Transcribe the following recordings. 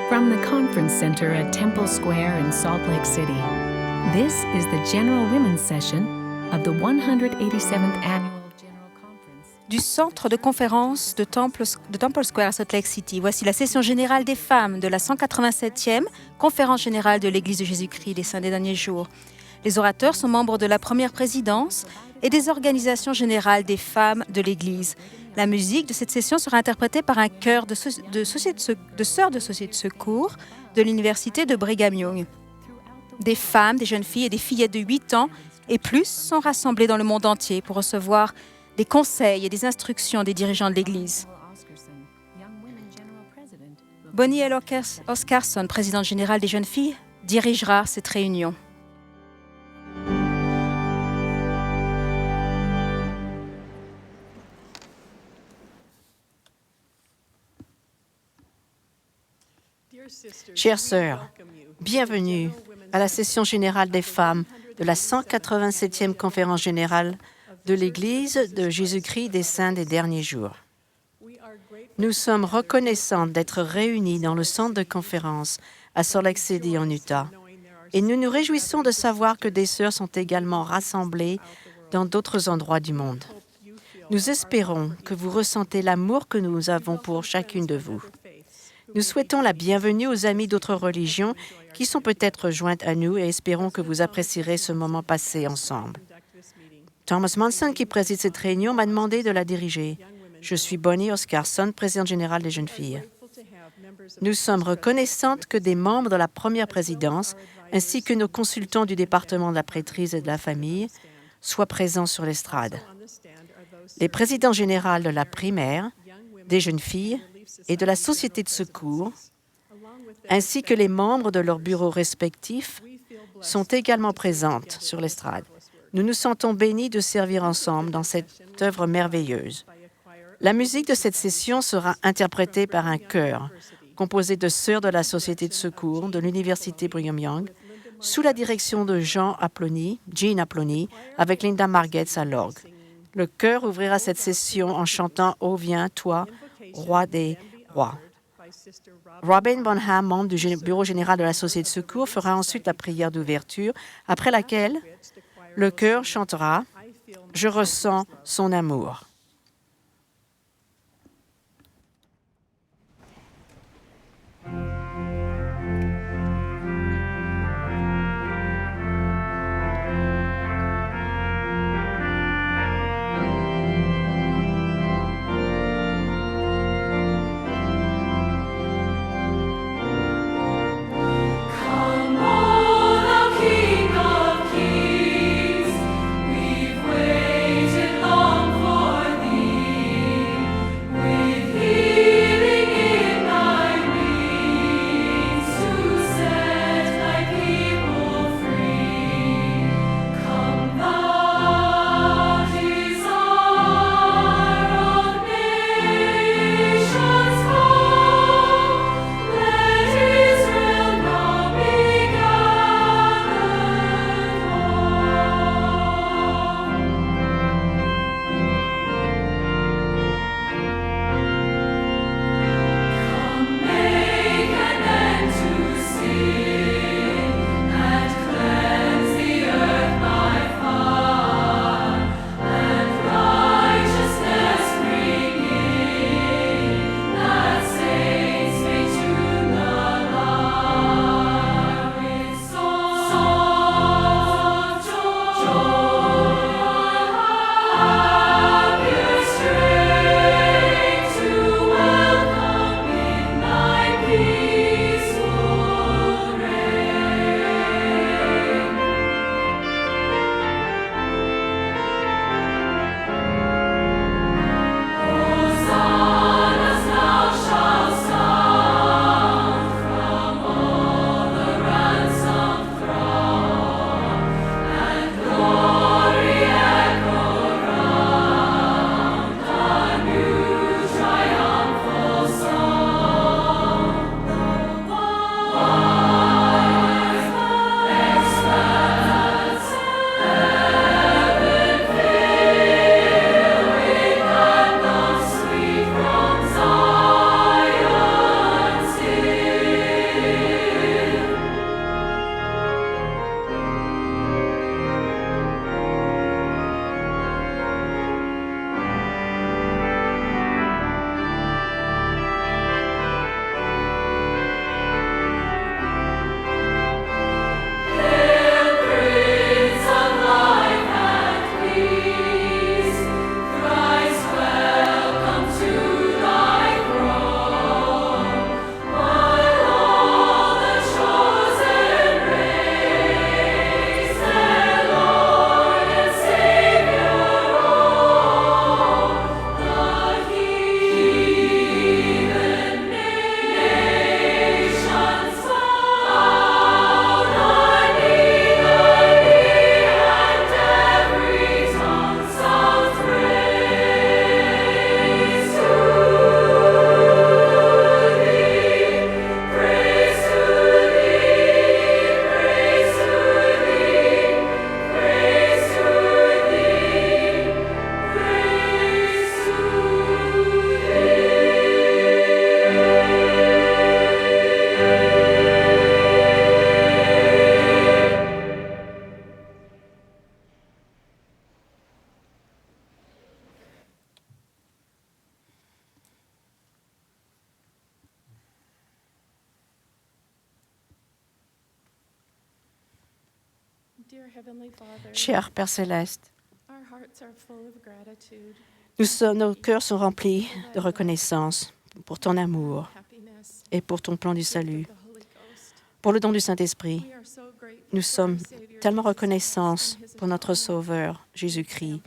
From the Conference Center at Temple Square in Salt Lake City, this is the General Women's Session of the 187th Annual General Conference. Du centre de conférence de Temple Square à Salt Lake City, voici la session générale des femmes de la 187e conférence générale de l'Église de Jésus-Christ des Saints des Derniers Jours. Les orateurs sont membres de la première présidence et des organisations générales des femmes de l'Église. La musique de cette session sera interprétée par un chœur de sœurs de société de secours de l'Université de Brigham Young. Des femmes, des jeunes filles et des fillettes de 8 ans et plus sont rassemblées dans le monde entier pour recevoir des conseils et des instructions des dirigeants de l'Église. Bonnie L. Oscarson, présidente générale des jeunes filles, dirigera cette réunion. Chères sœurs, bienvenue à la session générale des femmes de la 187e conférence générale de l'Église de Jésus-Christ des Saints des Derniers Jours. Nous sommes reconnaissantes d'être réunies dans le centre de conférence à Salt Lake City en Utah et nous nous réjouissons de savoir que des sœurs sont également rassemblées dans d'autres endroits du monde. Nous espérons que vous ressentez l'amour que nous avons pour chacune de vous. Nous souhaitons la bienvenue aux amis d'autres religions qui sont peut-être jointes à nous et espérons que vous apprécierez ce moment passé ensemble. Thomas Monson, qui préside cette réunion, m'a demandé de la diriger. Je suis Bonnie Oscarson, présidente générale des jeunes filles. Nous sommes reconnaissantes que des membres de la première présidence, ainsi que nos consultants du département de la prêtrise et de la famille, soient présents sur l'estrade. Les présidents généraux de la primaire, des jeunes filles et de la société de secours, ainsi que les membres de leurs bureaux respectifs, sont également présentes sur l'estrade. Nous nous sentons bénis de servir ensemble dans cette œuvre merveilleuse. La musique de cette session sera interprétée par un chœur composé de sœurs de la Société de secours de l'Université Brigham Young, sous la direction de Jean Aplony, avec Linda Margetts à l'orgue. Le chœur ouvrira cette session en chantant « Ô viens, toi, roi des rois ». Robin Bonham, membre du bureau général de la Société de secours, fera ensuite la prière d'ouverture, après laquelle le chœur chantera « Je ressens son amour ». Come, O thou King of Kings, we've waited long for Cher Père céleste, nos cœurs sont remplis de reconnaissance pour ton amour et pour ton plan du salut, pour le don du Saint-Esprit. Nous sommes tellement reconnaissants pour notre Sauveur, Jésus-Christ,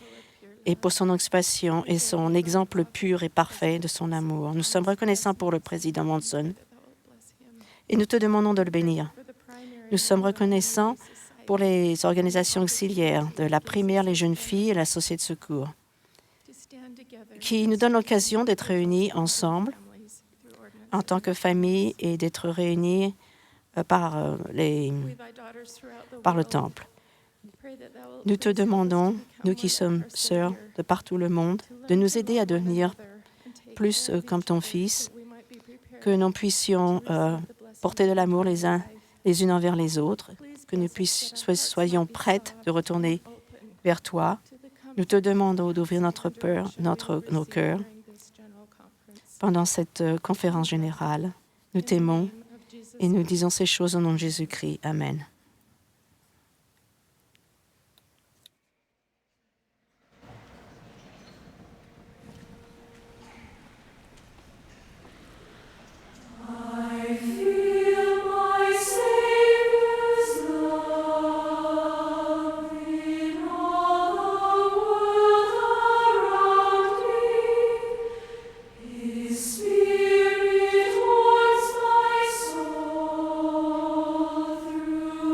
et pour son occupation et son exemple pur et parfait de son amour. Nous sommes reconnaissants pour le président Monson et nous te demandons de le bénir. Nous sommes reconnaissants pour les organisations auxiliaires de la primaire, les jeunes filles et la société de secours, qui nous donnent l'occasion d'être réunis ensemble en tant que famille et d'être réunis par le temple. Nous te demandons, nous qui sommes sœurs de partout le monde, de nous aider à devenir plus comme ton Fils, que nous puissions porter de l'amour les unes envers les autres, que nous soyons prêtes de retourner vers toi. Nous te demandons d'ouvrir nos cœurs pendant cette conférence générale. Nous t'aimons et nous disons ces choses au nom de Jésus-Christ. Amen. I feel my Savior's love in all the world around me. His Spirit warms my soul through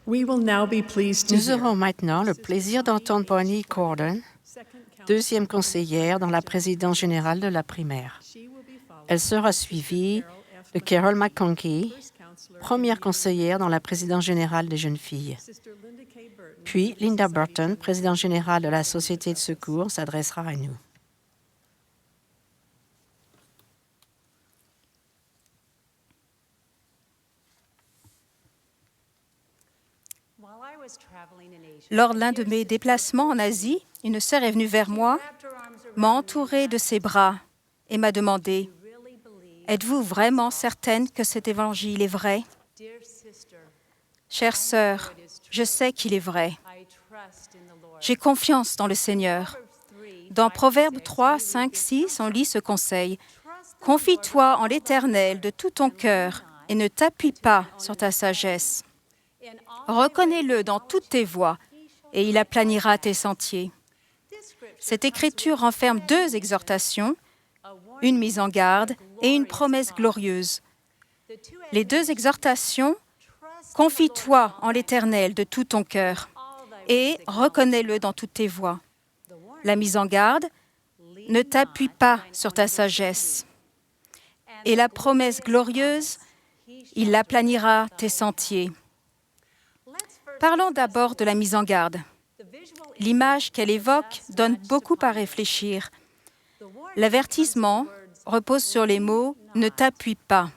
Nous aurons maintenant le plaisir d'entendre Bonnie Cordon, deuxième conseillère dans la présidence générale de la primaire. Elle sera suivie de Carol McConkie, première conseillère dans la présidence générale des jeunes filles. Puis Linda Burton, présidente générale de la Société de secours, s'adressera à nous. Lors de l'un de mes déplacements en Asie, une sœur est venue vers moi, m'a entourée de ses bras et m'a demandé « Êtes-vous vraiment certaine que cet évangile est vrai ?» Chère sœur, je sais qu'il est vrai. J'ai confiance dans le Seigneur. Dans Proverbes 3, 5, 6, on lit ce conseil. « Confie-toi en l'Éternel de tout ton cœur et ne t'appuie pas sur ta sagesse. Reconnais-le dans toutes tes voies et il aplanira tes sentiers. » Cette écriture renferme deux exhortations, une mise en garde et une promesse glorieuse. Les deux exhortations, « Confie-toi en l'Éternel de tout ton cœur » et « Reconnais-le dans toutes tes voies ». La mise en garde, « Ne t'appuie pas sur ta sagesse ». Et la promesse glorieuse, « Il aplanira tes sentiers ». Parlons d'abord de la mise en garde. L'image qu'elle évoque donne beaucoup à réfléchir. L'avertissement repose sur les mots « ne t'appuie pas ».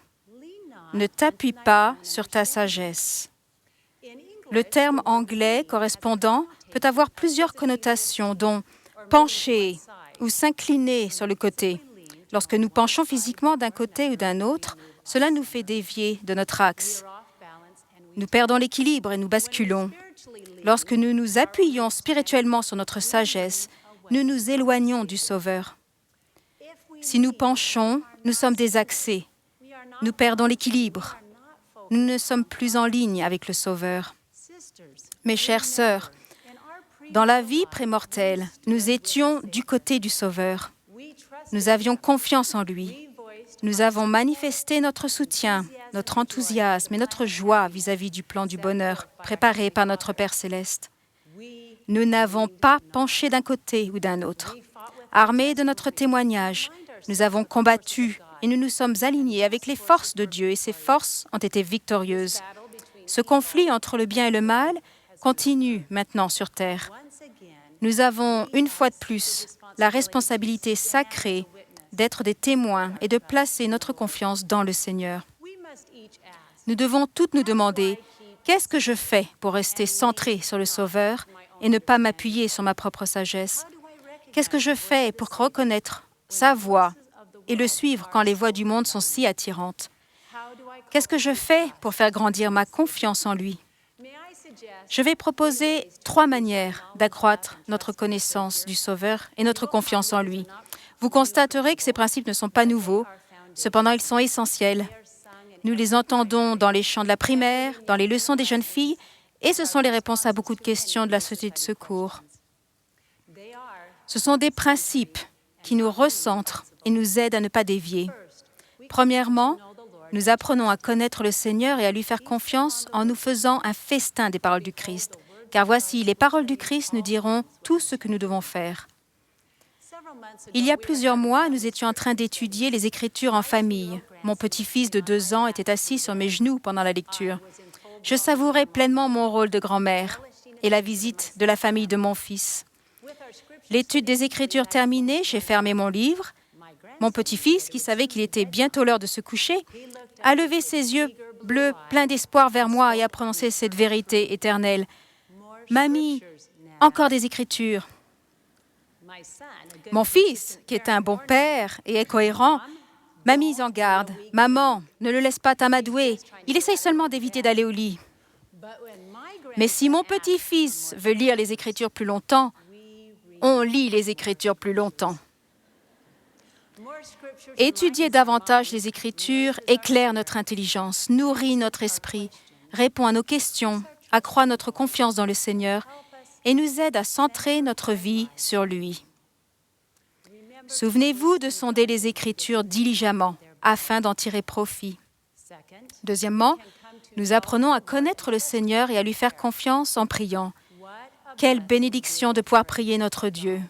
Ne t'appuie pas sur ta sagesse. Le terme anglais correspondant peut avoir plusieurs connotations, dont pencher ou s'incliner sur le côté. Lorsque nous penchons physiquement d'un côté ou d'un autre, cela nous fait dévier de notre axe. Nous perdons l'équilibre et nous basculons. Lorsque nous nous appuyons spirituellement sur notre sagesse, nous nous éloignons du Sauveur. Si nous penchons, nous sommes désaxés. Nous perdons l'équilibre. Nous ne sommes plus en ligne avec le Sauveur. Mes chères sœurs, dans la vie prémortelle, nous étions du côté du Sauveur. Nous avions confiance en lui. Nous avons manifesté notre soutien, notre enthousiasme et notre joie vis-à-vis du plan du bonheur préparé par notre Père céleste. Nous n'avons pas penché d'un côté ou d'un autre. Armés de notre témoignage, nous avons combattu et nous nous sommes alignés avec les forces de Dieu et ces forces ont été victorieuses. Ce conflit entre le bien et le mal continue maintenant sur terre. Nous avons, une fois de plus, la responsabilité sacrée d'être des témoins et de placer notre confiance dans le Seigneur. Nous devons toutes nous demander, qu'est-ce que je fais pour rester centré sur le Sauveur et ne pas m'appuyer sur ma propre sagesse? Qu'est-ce que je fais pour reconnaître sa voix et le suivre quand les voies du monde sont si attirantes? Qu'est-ce que je fais pour faire grandir ma confiance en lui? Je vais proposer 3 manières d'accroître notre connaissance du Sauveur et notre confiance en lui. Vous constaterez que ces principes ne sont pas nouveaux, cependant ils sont essentiels. Nous les entendons dans les chants de la primaire, dans les leçons des jeunes filles, et ce sont les réponses à beaucoup de questions de la Société de secours. Ce sont des principes qui nous recentrent et nous aident à ne pas dévier. Premièrement, nous apprenons à connaître le Seigneur et à lui faire confiance en nous faisant un festin des paroles du Christ. Car voici, les paroles du Christ nous diront tout ce que nous devons faire. Il y a plusieurs mois, nous étions en train d'étudier les Écritures en famille. Mon petit-fils de 2 ans était assis sur mes genoux pendant la lecture. Je savourais pleinement mon rôle de grand-mère et la visite de la famille de mon fils. L'étude des Écritures terminée, j'ai fermé mon livre. Mon petit-fils, qui savait qu'il était bientôt l'heure de se coucher, a levé ses yeux bleus pleins d'espoir vers moi et a prononcé cette vérité éternelle. « Mamie, encore des Écritures. » Mon fils, qui est un bon père et est cohérent, m'a mise en garde. « Maman, ne le laisse pas t'amadouer. Il essaye seulement d'éviter d'aller au lit. » Mais si mon petit-fils veut lire les Écritures plus longtemps, on lit les Écritures plus longtemps. Étudier davantage les Écritures éclaire notre intelligence, nourrit notre esprit, répond à nos questions, accroît notre confiance dans le Seigneur et nous aide à centrer notre vie sur lui. Souvenez-vous de sonder les Écritures diligemment afin d'en tirer profit. Deuxièmement, Nous apprenons à connaître le Seigneur et à lui faire confiance en priant. Quelle bénédiction de pouvoir prier notre Dieu.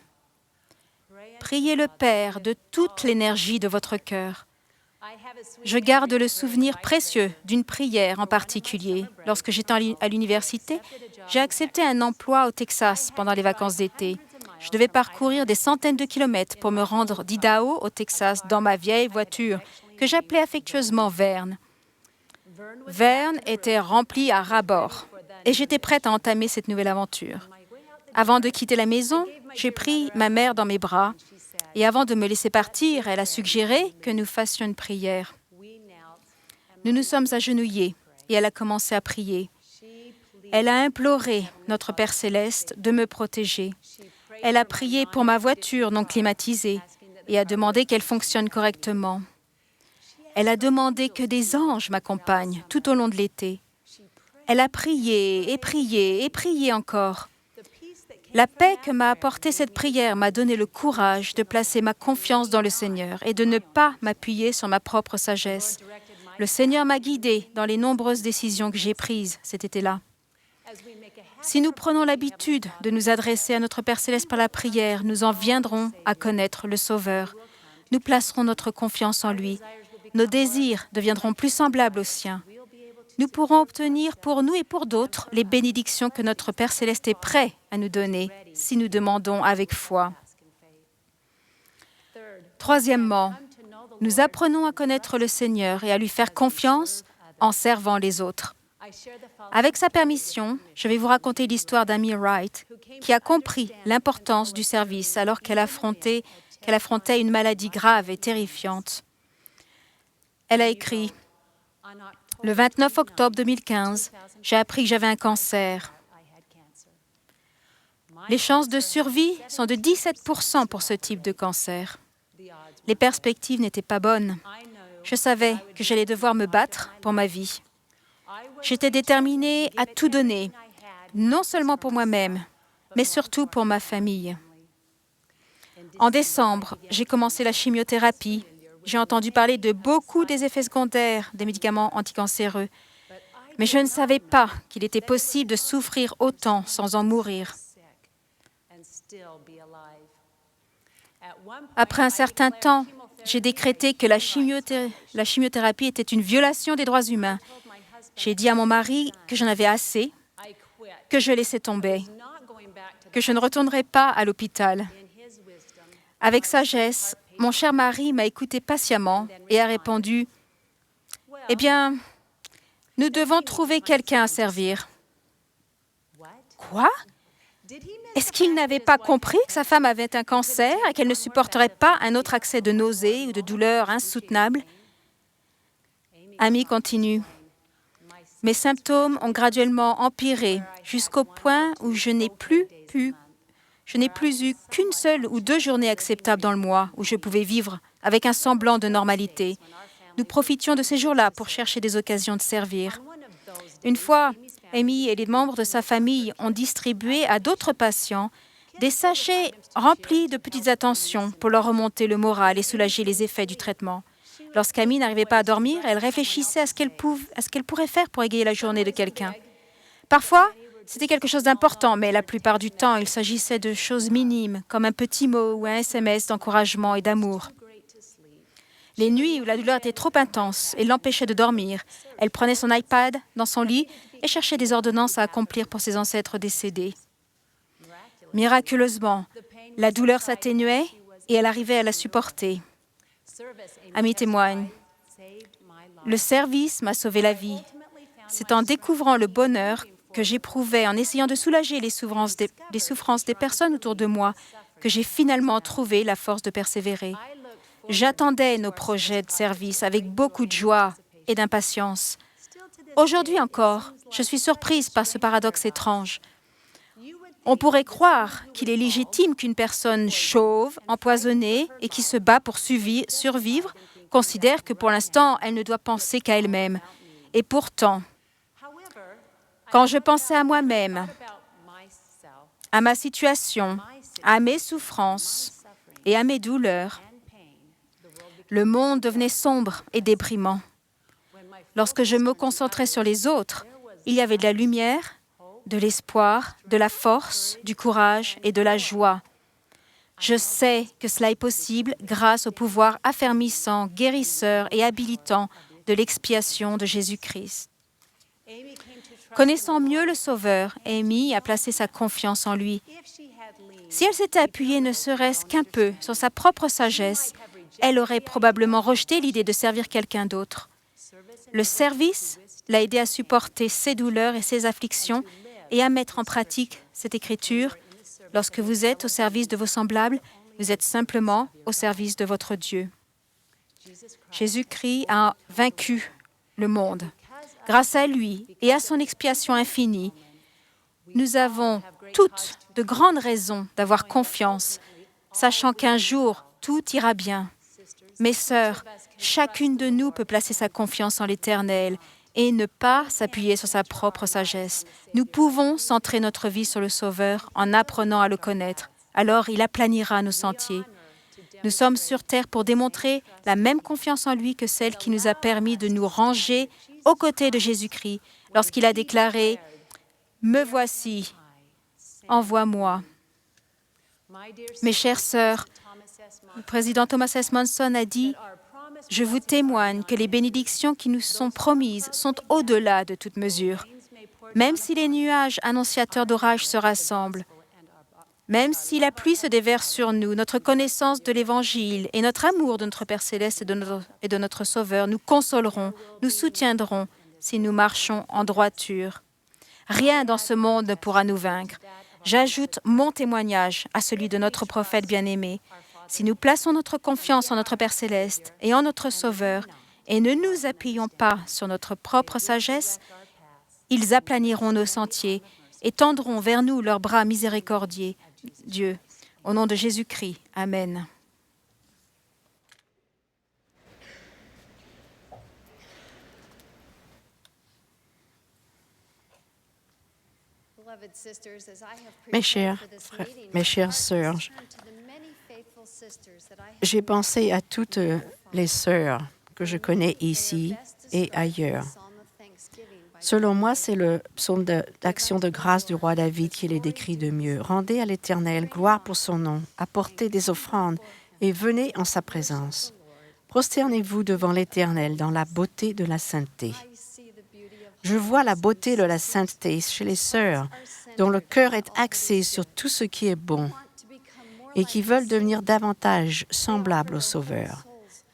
Priez le Père de toute l'énergie de votre cœur. Je garde le souvenir précieux d'une prière en particulier. Lorsque j'étais à l'université, j'ai accepté un emploi au Texas pendant les vacances d'été. Je devais parcourir des centaines de kilomètres pour me rendre d'Idaho au Texas dans ma vieille voiture que j'appelais affectueusement Verne. Verne était remplie à ras-bord et j'étais prête à entamer cette nouvelle aventure. Avant de quitter la maison, j'ai pris ma mère dans mes bras et avant de me laisser partir, elle a suggéré que nous fassions une prière. Nous nous sommes agenouillés et elle a commencé à prier. Elle a imploré notre Père céleste de me protéger. Elle a prié pour ma voiture non climatisée et a demandé qu'elle fonctionne correctement. Elle a demandé que des anges m'accompagnent tout au long de l'été. Elle a prié et prié et prié encore. La paix que m'a apportée cette prière m'a donné le courage de placer ma confiance dans le Seigneur et de ne pas m'appuyer sur ma propre sagesse. Le Seigneur m'a guidée dans les nombreuses décisions que j'ai prises cet été-là. Si nous prenons l'habitude de nous adresser à notre Père céleste par la prière, nous en viendrons à connaître le Sauveur. Nous placerons notre confiance en lui. Nos désirs deviendront plus semblables aux siens. Nous pourrons obtenir pour nous et pour d'autres les bénédictions que notre Père céleste est prêt à nous donner si nous demandons avec foi. Troisièmement, nous apprenons à connaître le Seigneur et à lui faire confiance en servant les autres. Avec sa permission, je vais vous raconter l'histoire d'Amy Wright, qui a compris l'importance du service alors qu'elle affrontait une maladie grave et terrifiante. Elle a écrit « Le 29 octobre 2015, j'ai appris que j'avais un cancer. Les chances de survie sont de 17% pour ce type de cancer. Les perspectives n'étaient pas bonnes. Je savais que j'allais devoir me battre pour ma vie. J'étais déterminée à tout donner, non seulement pour moi-même, mais surtout pour ma famille. En décembre, j'ai commencé la chimiothérapie. J'ai entendu parler de beaucoup des effets secondaires des médicaments anticancéreux, mais je ne savais pas qu'il était possible de souffrir autant sans en mourir. Après un certain temps, j'ai décrété que la chimiothérapie était une violation des droits humains. J'ai dit à mon mari que j'en avais assez, que je laissais tomber, que je ne retournerais pas à l'hôpital. Avec sagesse, mon cher mari m'a écouté patiemment et a répondu « Eh bien, nous devons trouver quelqu'un à servir. » Quoi? Est-ce qu'il n'avait pas compris que sa femme avait un cancer et qu'elle ne supporterait pas un autre accès de nausée ou de douleur insoutenable? Amy continue. Mes symptômes ont graduellement empiré jusqu'au point où je n'ai plus eu qu'une seule ou 2 journées acceptables dans le mois où je pouvais vivre avec un semblant de normalité. Nous profitions de ces jours-là pour chercher des occasions de servir. Une fois, Amy et les membres de sa famille ont distribué à d'autres patients des sachets remplis de petites attentions pour leur remonter le moral et soulager les effets du traitement. Lorsqu'Amy n'arrivait pas à dormir, elle réfléchissait à ce qu'elle pourrait faire pour égayer la journée de quelqu'un. Parfois, c'était quelque chose d'important, mais la plupart du temps, il s'agissait de choses minimes, comme un petit mot ou un SMS d'encouragement et d'amour. Les nuits où la douleur était trop intense et l'empêchait de dormir, elle prenait son iPad dans son lit et cherchait des ordonnances à accomplir pour ses ancêtres décédés. Miraculeusement, la douleur s'atténuait et elle arrivait à la supporter. Amy témoigne, « Le service m'a sauvé la vie. C'est en découvrant le bonheur que j'éprouvais en essayant de soulager les souffrances des personnes autour de moi que j'ai finalement trouvé la force de persévérer. J'attendais nos projets de service avec beaucoup de joie et d'impatience. Aujourd'hui encore, je suis surprise par ce paradoxe étrange. On pourrait croire qu'il est légitime qu'une personne chauve, empoisonnée et qui se bat pour survivre considère que pour l'instant, elle ne doit penser qu'à elle-même. Et pourtant, quand je pensais à moi-même, à ma situation, à mes souffrances et à mes douleurs, le monde devenait sombre et déprimant. Lorsque je me concentrais sur les autres, il y avait de la lumière, de l'espoir, de la force, du courage et de la joie. Je sais que cela est possible grâce au pouvoir affermissant, guérisseur et habilitant de l'expiation de Jésus-Christ. Connaissant mieux le Sauveur, Amy a placé sa confiance en lui. Si elle s'était appuyée ne serait-ce qu'un peu sur sa propre sagesse, elle aurait probablement rejeté l'idée de servir quelqu'un d'autre. Le service l'a aidée à supporter ses douleurs et ses afflictions et à mettre en pratique cette écriture. Lorsque vous êtes au service de vos semblables, vous êtes simplement au service de votre Dieu. Jésus-Christ a vaincu le monde. Grâce à lui et à son expiation infinie, nous avons toutes de grandes raisons d'avoir confiance, sachant qu'un jour, tout ira bien. Mes sœurs, chacune de nous peut placer sa confiance en l'Éternel et ne pas s'appuyer sur sa propre sagesse. Nous pouvons centrer notre vie sur le Sauveur en apprenant à le connaître. Alors il aplanira nos sentiers. Nous sommes sur terre pour démontrer la même confiance en lui que celle qui nous a permis de nous ranger aux côtés de Jésus-Christ lorsqu'il a déclaré « Me voici, envoie-moi ». Mes chères sœurs, le président Thomas S. Monson a dit « Je vous témoigne que les bénédictions qui nous sont promises sont au-delà de toute mesure. Même si les nuages annonciateurs d'orage se rassemblent, même si la pluie se déverse sur nous, notre connaissance de l'Évangile et notre amour de notre Père céleste et de notre Sauveur nous consoleront, nous soutiendront si nous marchons en droiture. Rien dans ce monde ne pourra nous vaincre. J'ajoute mon témoignage à celui de notre prophète bien-aimé. Si nous plaçons notre confiance en notre Père céleste et en notre Sauveur et ne nous appuyons pas sur notre propre sagesse, ils aplaniront nos sentiers et tendront vers nous leurs bras miséricordieux. Dieu, au nom de Jésus-Christ. Amen. Mes chères sœurs, j'ai pensé à toutes les sœurs que je connais ici et ailleurs. Selon moi, c'est le psaume d'action de grâce du roi David qui les décrit de mieux. Rendez à l'Éternel gloire pour son nom, apportez des offrandes et venez en sa présence. Prosternez-vous devant l'Éternel dans la beauté de la sainteté. Je vois la beauté de la sainteté chez les sœurs dont le cœur est axé sur tout ce qui est bon et qui veulent devenir davantage semblables au Sauveur.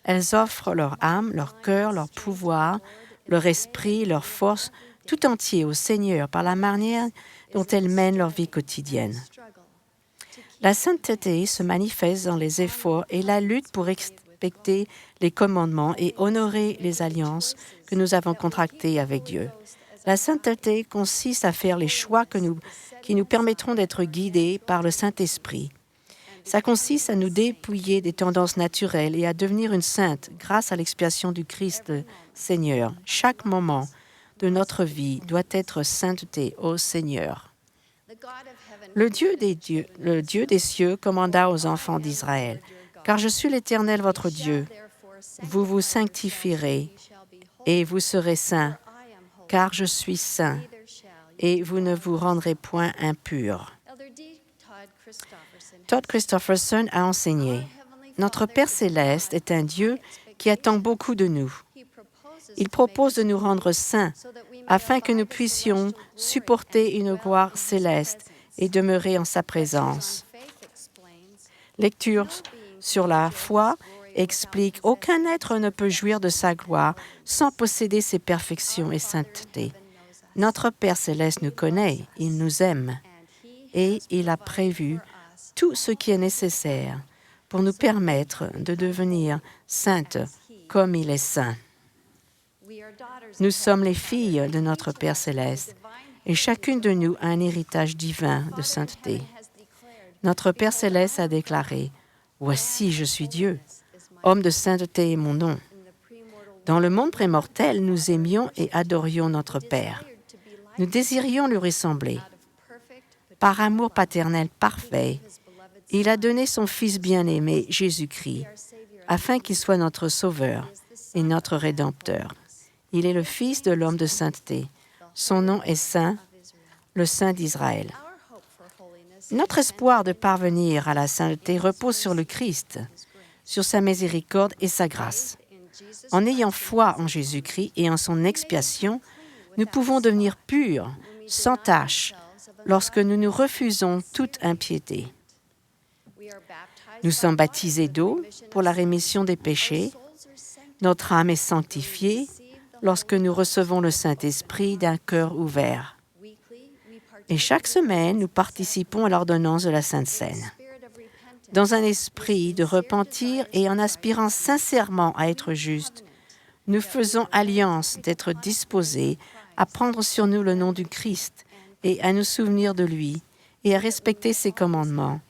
Elles offrent leur âme, leur cœur, leur pouvoir, leur esprit, leur force, tout entier au Seigneur par la manière dont elles mènent leur vie quotidienne. La sainteté se manifeste dans les efforts et la lutte pour respecter les commandements et honorer les alliances que nous avons contractées avec Dieu. La sainteté consiste à faire les choix qui nous permettront d'être guidés par le Saint-Esprit. Ça consiste à nous dépouiller des tendances naturelles et à devenir une sainte grâce à l'expiation du Christ Seigneur. Chaque moment de notre vie doit être sainteté au Seigneur. Le Dieu des cieux commanda aux enfants d'Israël, « Car je suis l'Éternel votre Dieu, vous vous sanctifierez et vous serez saints, car je suis saint, et vous ne vous rendrez point impurs. » Todd Christofferson a enseigné, « Notre Père céleste est un Dieu qui attend beaucoup de nous. Il propose de nous rendre saints afin que nous puissions supporter une gloire céleste et demeurer en sa présence. » Lecture sur la foi explique, « Aucun être ne peut jouir de sa gloire sans posséder ses perfections et sainteté. Notre Père céleste nous connaît, il nous aime et il a prévu tout ce qui est nécessaire pour nous permettre de devenir saintes comme il est saint. Nous sommes les filles de notre Père céleste et chacune de nous a un héritage divin de sainteté. Notre Père céleste a déclaré, « Voici, je suis Dieu, homme de sainteté est mon nom. » Dans le monde prémortel, nous aimions et adorions notre Père. Nous désirions lui ressembler. Par amour paternel parfait, il a donné son Fils bien-aimé, Jésus-Christ, afin qu'il soit notre Sauveur et notre Rédempteur. Il est le Fils de l'homme de sainteté. Son nom est Saint, le Saint d'Israël. Notre espoir de parvenir à la sainteté repose sur le Christ, sur sa miséricorde et sa grâce. En ayant foi en Jésus-Christ et en son expiation, nous pouvons devenir purs, sans tache, lorsque nous nous refusons toute impiété. Nous sommes baptisés d'eau pour la rémission des péchés. Notre âme est sanctifiée lorsque nous recevons le Saint-Esprit d'un cœur ouvert. Et chaque semaine, nous participons à l'ordonnance de la Sainte Seine. Dans un esprit de repentir et en aspirant sincèrement à être justes, nous faisons alliance d'être disposés à prendre sur nous le nom du Christ et à nous souvenir de lui et à respecter ses commandements,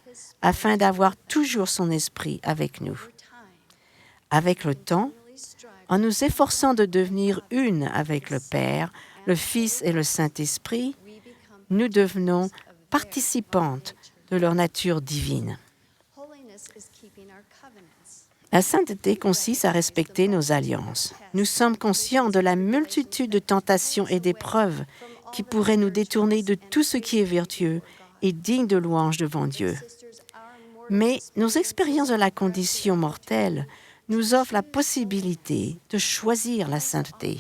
afin d'avoir toujours son esprit avec nous. Avec le temps, en nous efforçant de devenir une avec le Père, le Fils et le Saint-Esprit, nous devenons participantes de leur nature divine. La sainteté consiste à respecter nos alliances. Nous sommes conscients de la multitude de tentations et d'épreuves qui pourraient nous détourner de tout ce qui est vertueux et digne de louange devant Dieu. Mais nos expériences de la condition mortelle nous offrent la possibilité de choisir la sainteté.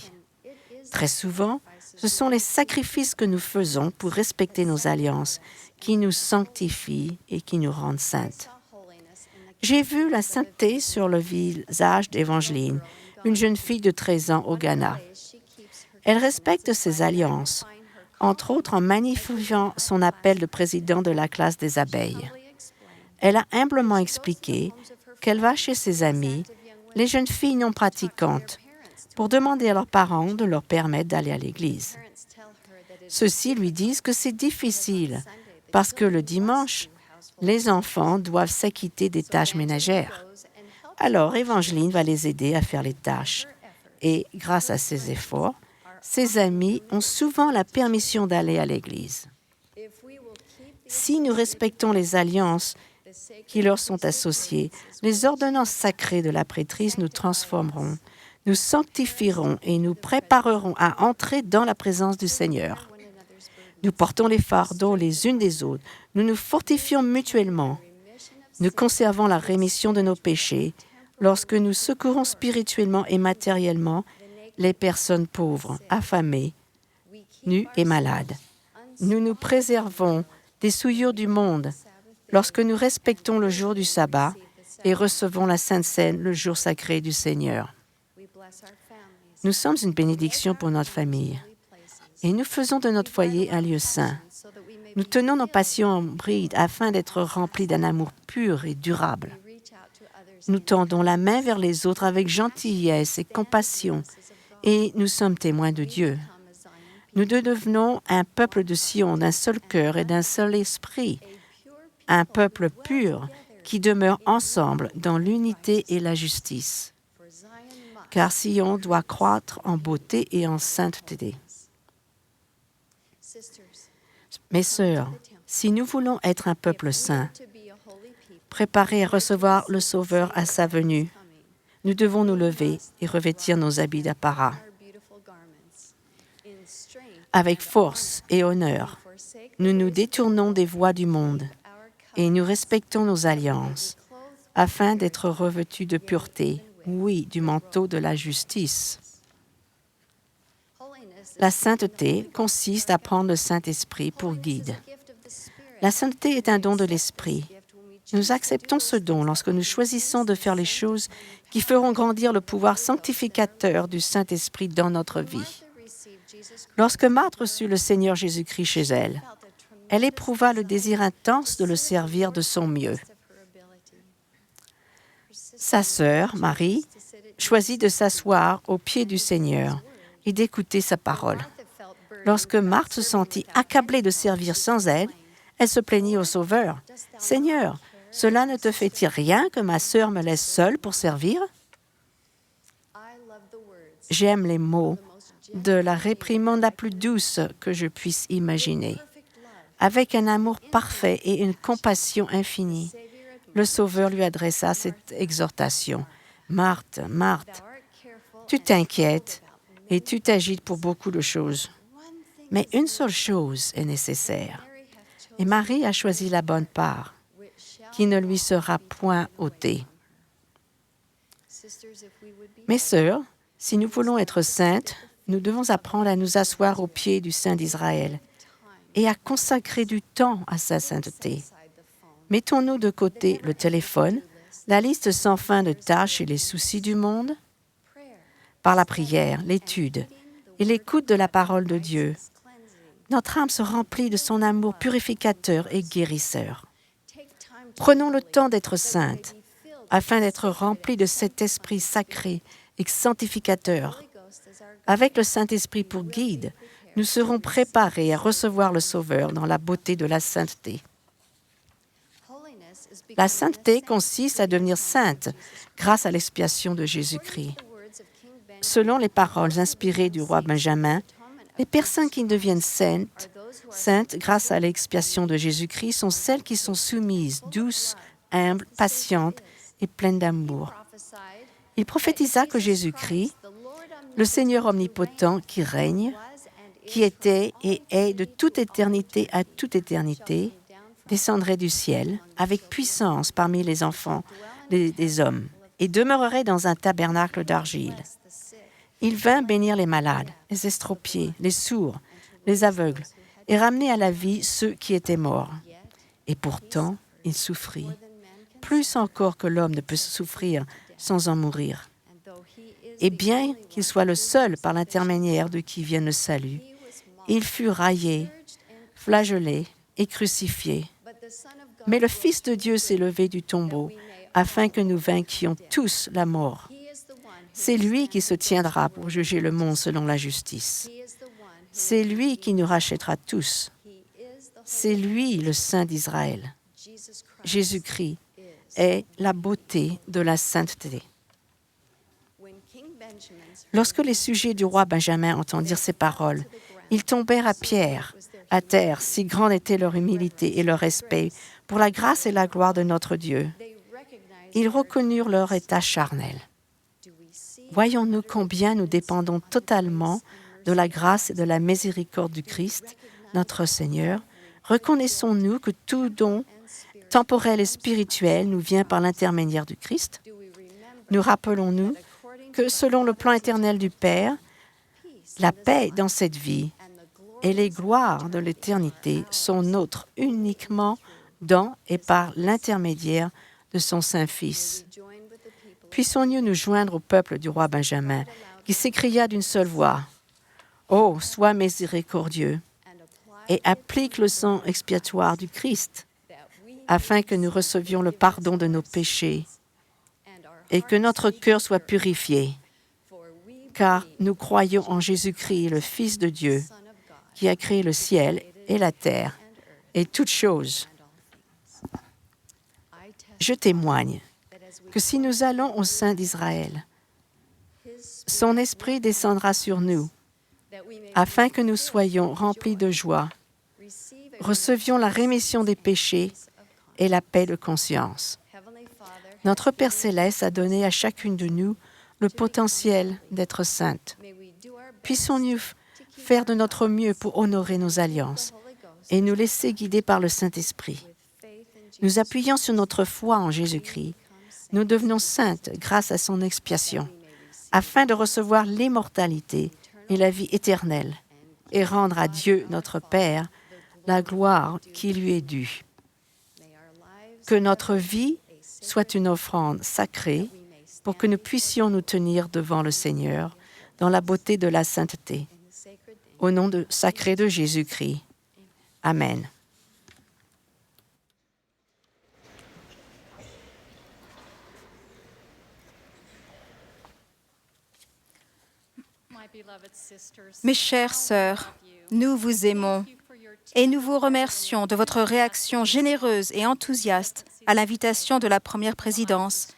Très souvent, ce sont les sacrifices que nous faisons pour respecter nos alliances qui nous sanctifient et qui nous rendent saintes. J'ai vu la sainteté sur le visage d'Évangeline, une jeune fille de 13 ans au Ghana. Elle respecte ses alliances, entre autres en magnifiant son appel de président de la classe des abeilles. Elle a humblement expliqué qu'elle va chez ses amies, les jeunes filles non pratiquantes, pour demander à leurs parents de leur permettre d'aller à l'église. Ceux-ci lui disent que c'est difficile parce que le dimanche, les enfants doivent s'acquitter des tâches ménagères. Alors, Évangeline va les aider à faire les tâches. Et grâce à ses efforts, ses amis ont souvent la permission d'aller à l'église. Si nous respectons les alliances qui leur sont associées, les ordonnances sacrées de la prêtrise nous transformeront, nous sanctifieront et nous prépareront à entrer dans la présence du Seigneur. Nous portons les fardeaux les unes des autres, nous nous fortifions mutuellement, nous conservons la rémission de nos péchés lorsque nous secourons spirituellement et matériellement les personnes pauvres, affamées, nues et malades. Nous nous préservons des souillures du monde lorsque nous respectons le jour du sabbat et recevons la Sainte Seine, le jour sacré du Seigneur. Nous sommes une bénédiction pour notre famille et nous faisons de notre foyer un lieu saint. Nous tenons nos passions en bride afin d'être remplis d'un amour pur et durable. Nous tendons la main vers les autres avec gentillesse et compassion et nous sommes témoins de Dieu. Nous devenons un peuple de Sion d'un seul cœur et d'un seul esprit, un peuple pur qui demeure ensemble dans l'unité et la justice. Car Sion doit croître en beauté et en sainteté. Mes sœurs, si nous voulons être un peuple saint, préparé à recevoir le Sauveur à sa venue, nous devons nous lever et revêtir nos habits d'apparat. Avec force et honneur, nous nous détournons des voies du monde et nous respectons nos alliances afin d'être revêtus de pureté, oui, du manteau de la justice. La sainteté consiste à prendre le Saint-Esprit pour guide. La sainteté est un don de l'Esprit. Nous acceptons ce don lorsque nous choisissons de faire les choses qui feront grandir le pouvoir sanctificateur du Saint-Esprit dans notre vie. Lorsque Marthe reçut le Seigneur Jésus-Christ chez elle, elle éprouva le désir intense de le servir de son mieux. Sa sœur, Marie, choisit de s'asseoir aux pieds du Seigneur et d'écouter sa parole. Lorsque Marthe se sentit accablée de servir sans aide, elle se plaignit au Sauveur. « Seigneur, cela ne te fait-il rien que ma sœur me laisse seule pour servir? » J'aime les mots de la réprimande la plus douce que je puisse imaginer. Avec un amour parfait et une compassion infinie, le Sauveur lui adressa cette exhortation. « Marthe, Marthe, tu t'inquiètes et tu t'agites pour beaucoup de choses. Mais une seule chose est nécessaire. Et Marie a choisi la bonne part, qui ne lui sera point ôtée. Mes sœurs, si nous voulons être saintes, nous devons apprendre à nous asseoir aux pieds du Saint d'Israël et à consacrer du temps à sa sainteté. Mettons-nous de côté le téléphone, la liste sans fin de tâches et les soucis du monde. Par la prière, l'étude et l'écoute de la parole de Dieu, notre âme se remplit de son amour purificateur et guérisseur. Prenons le temps d'être saintes, afin d'être remplis de cet esprit sacré et sanctificateur. Avec le Saint-Esprit pour guide, nous serons préparés à recevoir le Sauveur dans la beauté de la sainteté. La sainteté consiste à devenir sainte grâce à l'expiation de Jésus-Christ. Selon les paroles inspirées du roi Benjamin, les personnes qui deviennent saintes grâce à l'expiation de Jésus-Christ sont celles qui sont soumises, douces, humbles, patientes et pleines d'amour. Il prophétisa que Jésus-Christ, le Seigneur omnipotent qui règne, qui était et est de toute éternité à toute éternité, descendrait du ciel avec puissance parmi les enfants des hommes et demeurerait dans un tabernacle d'argile. Il vint bénir les malades, les estropiés, les sourds, les aveugles et ramener à la vie ceux qui étaient morts. Et pourtant, il souffrit, plus encore que l'homme ne peut souffrir sans en mourir. Et bien qu'il soit le seul par l'intermédiaire de qui vient le salut, il fut raillé, flagellé et crucifié. Mais le Fils de Dieu s'est levé du tombeau afin que nous vainquions tous la mort. C'est lui qui se tiendra pour juger le monde selon la justice. C'est lui qui nous rachètera tous. C'est lui le Saint d'Israël. Jésus-Christ est la beauté de la sainteté. Lorsque les sujets du roi Benjamin entendirent ces paroles, ils tombèrent à terre, si grande était leur humilité et leur respect pour la grâce et la gloire de notre Dieu. Ils reconnurent leur état charnel. Voyons-nous combien nous dépendons totalement de la grâce et de la miséricorde du Christ, notre Seigneur. Reconnaissons-nous que tout don temporel et spirituel nous vient par l'intermédiaire du Christ. Nous rappelons-nous que selon le plan éternel du Père, la paix dans cette vie et les gloires de l'éternité sont nôtres uniquement dans et par l'intermédiaire de son Saint-Fils. Puissions-nous nous joindre au peuple du roi Benjamin, qui s'écria d'une seule voix, « Oh, sois miséricordieux et applique le sang expiatoire du Christ, afin que nous recevions le pardon de nos péchés et que notre cœur soit purifié, car nous croyons en Jésus-Christ, le Fils de Dieu, qui a créé le ciel et la terre et toutes choses. Je témoigne que si nous allons au sein d'Israël, son esprit descendra sur nous, afin que nous soyons remplis de joie, recevions la rémission des péchés et la paix de conscience. Notre Père céleste a donné à chacune de nous le potentiel d'être sainte. Puissions-nous faire de notre mieux pour honorer nos alliances et nous laisser guider par le Saint-Esprit. Nous appuyons sur notre foi en Jésus-Christ. Nous devenons saintes grâce à son expiation, afin de recevoir l'immortalité et la vie éternelle et rendre à Dieu, notre Père, la gloire qui lui est due. Que notre vie soit une offrande sacrée pour que nous puissions nous tenir devant le Seigneur dans la beauté de la sainteté. Au nom sacré de Jésus-Christ. Amen. Mes chères sœurs, nous vous aimons et nous vous remercions de votre réaction généreuse et enthousiaste à l'invitation de la première présidence.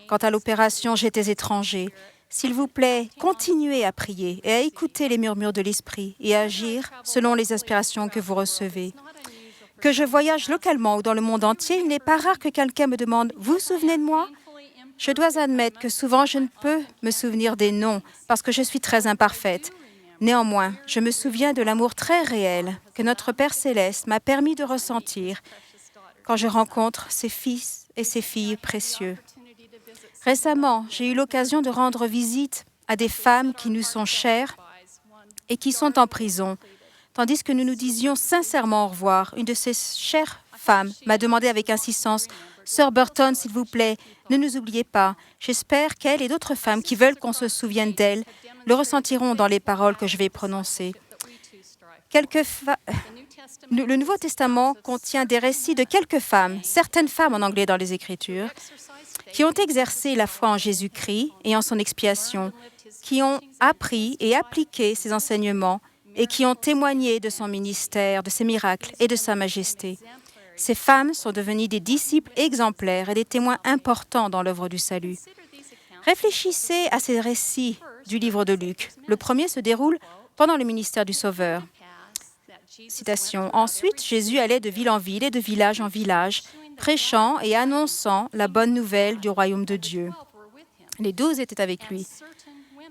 Quant à l'opération J'étais étranger, s'il vous plaît, continuez à prier et à écouter les murmures de l'Esprit et à agir selon les aspirations que vous recevez. Que je voyage localement ou dans le monde entier, il n'est pas rare que quelqu'un me demande « Vous vous souvenez de moi ?» Je dois admettre que souvent je ne peux me souvenir des noms parce que je suis très imparfaite. Néanmoins, je me souviens de l'amour très réel que notre Père céleste m'a permis de ressentir quand je rencontre ses fils et ses filles précieux. Récemment, j'ai eu l'occasion de rendre visite à des femmes qui nous sont chères et qui sont en prison. Tandis que nous nous disions sincèrement au revoir, une de ces chères femmes m'a demandé avec insistance « Sœur Burton, s'il vous plaît, ne nous oubliez pas. J'espère qu'elle et d'autres femmes qui veulent qu'on se souvienne d'elle le ressentiront dans les paroles que je vais prononcer. » Le Nouveau Testament contient des récits de quelques femmes, certaines femmes en anglais dans les Écritures, qui ont exercé la foi en Jésus-Christ et en son expiation, qui ont appris et appliqué ses enseignements et qui ont témoigné de son ministère, de ses miracles et de sa majesté. Ces femmes sont devenues des disciples exemplaires et des témoins importants dans l'œuvre du salut. Réfléchissez à ces récits du livre de Luc. Le premier se déroule pendant le ministère du Sauveur. Citation. Ensuite, Jésus allait de ville en ville et de village en village, prêchant et annonçant la bonne nouvelle du royaume de Dieu. Les 12 étaient avec lui.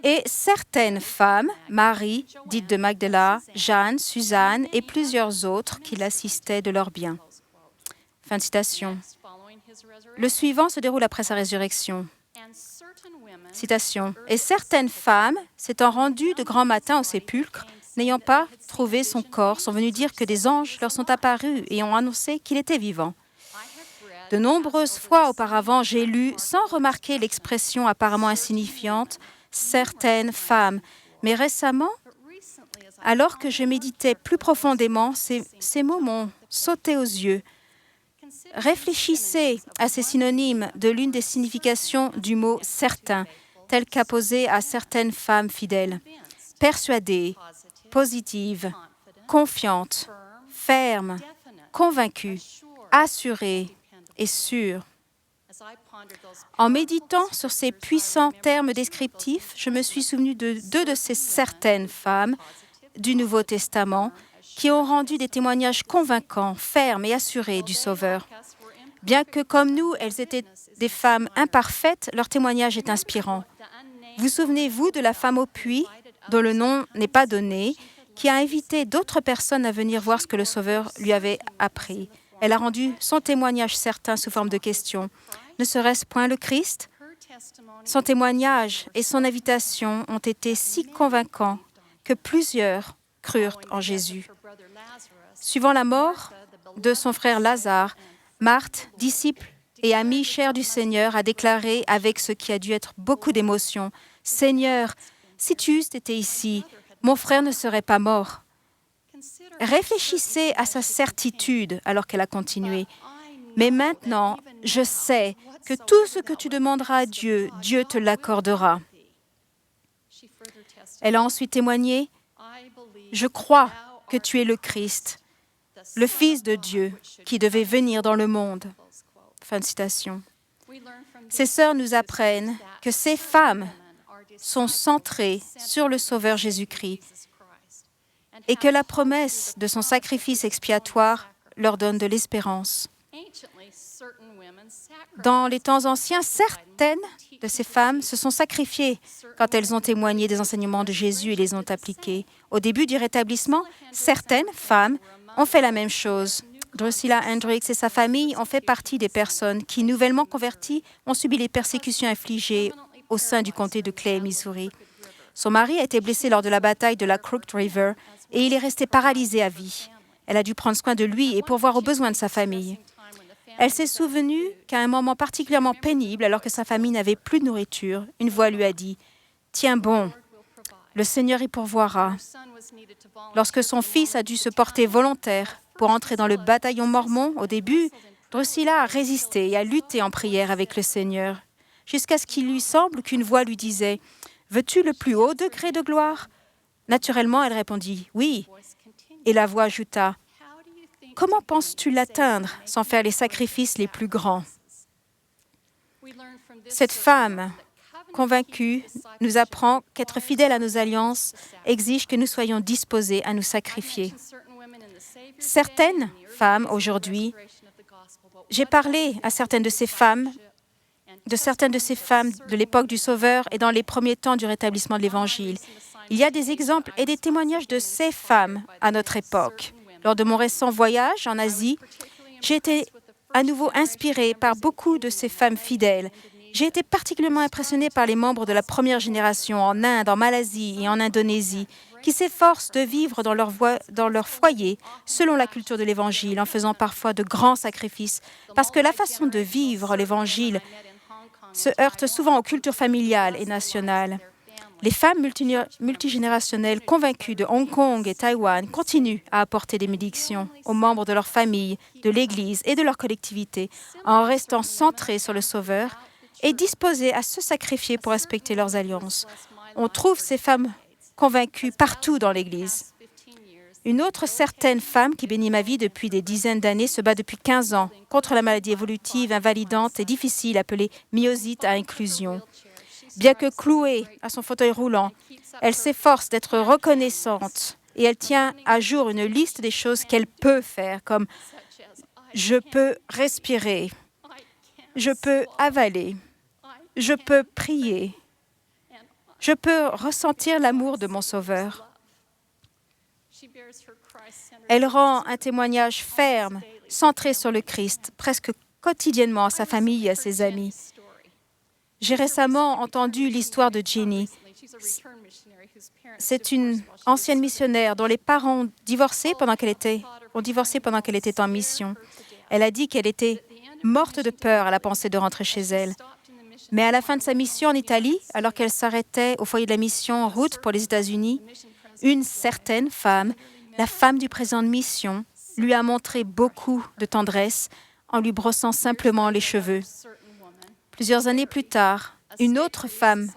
Et certaines femmes, Marie, dite de Magdala, Jeanne, Suzanne et plusieurs autres qui l'assistaient de leurs biens. Fin de citation. Le suivant se déroule après sa résurrection. Citation. Et certaines femmes, s'étant rendues de grand matin au sépulcre, n'ayant pas trouvé son corps, sont venues dire que des anges leur sont apparus et ont annoncé qu'il était vivant. De nombreuses fois auparavant, j'ai lu, sans remarquer l'expression apparemment insignifiante, « certaines femmes », mais récemment, alors que je méditais plus profondément, ces mots m'ont sauté aux yeux. Réfléchissez à ces synonymes de l'une des significations du mot « certain », tel qu'apposé à certaines femmes fidèles. Persuadée, positive, confiante, ferme, convaincue, assurée et sûre. En méditant sur ces puissants termes descriptifs, je me suis souvenu de deux de ces certaines femmes du Nouveau Testament qui ont rendu des témoignages convaincants, fermes et assurés du Sauveur. Bien que, comme nous, elles étaient des femmes imparfaites, leur témoignage est inspirant. Vous souvenez-vous de la femme au puits, dont le nom n'est pas donné, qui a invité d'autres personnes à venir voir ce que le Sauveur lui avait appris. Elle a rendu son témoignage certain sous forme de questions. Ne serait-ce point le Christ? Son témoignage et son invitation ont été si convaincants que plusieurs crurent en Jésus. Suivant la mort de son frère Lazare, Marthe, disciple et amie chère du Seigneur, a déclaré avec ce qui a dû être beaucoup d'émotion, « Seigneur, si tu eusses été ici, mon frère ne serait pas mort. » Réfléchissez à sa certitude alors qu'elle a continué. « Mais maintenant, je sais que tout ce que tu demanderas à Dieu, Dieu te l'accordera. » Elle a ensuite témoigné, « Je crois que tu es le Christ, le Fils de Dieu qui devait venir dans le monde. » Fin de citation. Ces sœurs nous apprennent que ces femmes sont centrées sur le Sauveur Jésus-Christ et que la promesse de son sacrifice expiatoire leur donne de l'espérance. Dans les temps anciens, certaines de ces femmes se sont sacrifiées quand elles ont témoigné des enseignements de Jésus et les ont appliqués. Au début du rétablissement, certaines femmes ont fait la même chose. Drusilla Hendricks et sa famille ont fait partie des personnes qui, nouvellement converties, ont subi les persécutions infligées au sein du comté de Clay, Missouri. Son mari a été blessé lors de la bataille de la Crooked River et il est resté paralysé à vie. Elle a dû prendre soin de lui et pourvoir aux besoins de sa famille. Elle s'est souvenue qu'à un moment particulièrement pénible, alors que sa famille n'avait plus de nourriture, une voix lui a dit « Tiens bon, le Seigneur y pourvoira. » Lorsque son fils a dû se porter volontaire pour entrer dans le bataillon mormon, au début, Drusilla a résisté et a lutté en prière avec le Seigneur, jusqu'à ce qu'il lui semble qu'une voix lui disait « Veux-tu le plus haut degré de gloire ?» Naturellement, elle répondit « Oui ». Et la voix ajouta « Comment penses-tu l'atteindre sans faire les sacrifices les plus grands ?» Cette femme convaincue nous apprend qu'être fidèle à nos alliances exige que nous soyons disposés à nous sacrifier. Certaines femmes aujourd'hui, j'ai parlé à certaines de ces femmes de certaines de ces femmes de l'époque du Sauveur et dans les premiers temps du rétablissement de l'Évangile. Il y a des exemples et des témoignages de ces femmes à notre époque. Lors de mon récent voyage en Asie, j'ai été à nouveau inspirée par beaucoup de ces femmes fidèles. J'ai été particulièrement impressionnée par les membres de la première génération en Inde, en Malaisie et en Indonésie, qui s'efforcent de vivre dans leur foyer selon la culture de l'Évangile, en faisant parfois de grands sacrifices, parce que la façon de vivre l'Évangile se heurte souvent aux cultures familiales et nationales. Les femmes multigénérationnelles convaincues de Hong Kong et Taïwan continuent à apporter des bénédictions aux membres de leur famille, de l'Église et de leur collectivité, en restant centrées sur le Sauveur et disposées à se sacrifier pour respecter leurs alliances. On trouve ces femmes convaincues partout dans l'Église. Une autre certaine femme qui bénit ma vie depuis des dizaines d'années se bat depuis 15 ans contre la maladie évolutive, invalidante et difficile appelée myosite à inclusion. Bien que clouée à son fauteuil roulant, elle s'efforce d'être reconnaissante et elle tient à jour une liste des choses qu'elle peut faire, comme « je peux respirer »,« je peux avaler »,« je peux prier »,« je peux ressentir l'amour de mon Sauveur ». Elle rend un témoignage ferme, centré sur le Christ, presque quotidiennement à sa famille et à ses amis. J'ai récemment entendu l'histoire de Jenny. C'est une ancienne missionnaire dont les parents ont divorcé pendant qu'elle était en mission. Elle a dit qu'elle était morte de peur à la pensée de rentrer chez elle. Mais à la fin de sa mission en Italie, alors qu'elle s'arrêtait au foyer de la mission en route pour les États-Unis, une certaine femme, la femme du président de mission, lui a montré beaucoup de tendresse en lui brossant simplement les cheveux. Plusieurs années plus tard, une autre femme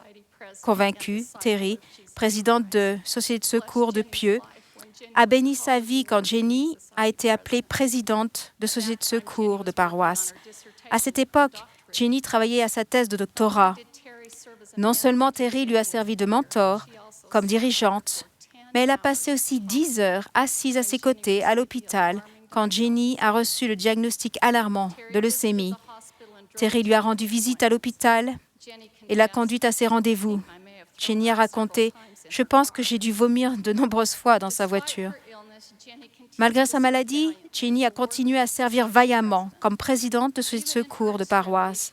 convaincue, Terry, présidente de Société de secours de Pieux, a béni sa vie quand Jenny a été appelée présidente de Société de secours de paroisse. À cette époque, Jenny travaillait à sa thèse de doctorat. Non seulement Terry lui a servi de mentor, comme dirigeante, mais elle a passé aussi 10 heures assise à ses côtés à l'hôpital quand Jenny a reçu le diagnostic alarmant de leucémie. Terry lui a rendu visite à l'hôpital et l'a conduite à ses rendez-vous. Jenny a raconté « Je pense que j'ai dû vomir de nombreuses fois dans sa voiture ». Malgré sa maladie, Jenny a continué à servir vaillamment comme présidente de Société de secours de paroisse.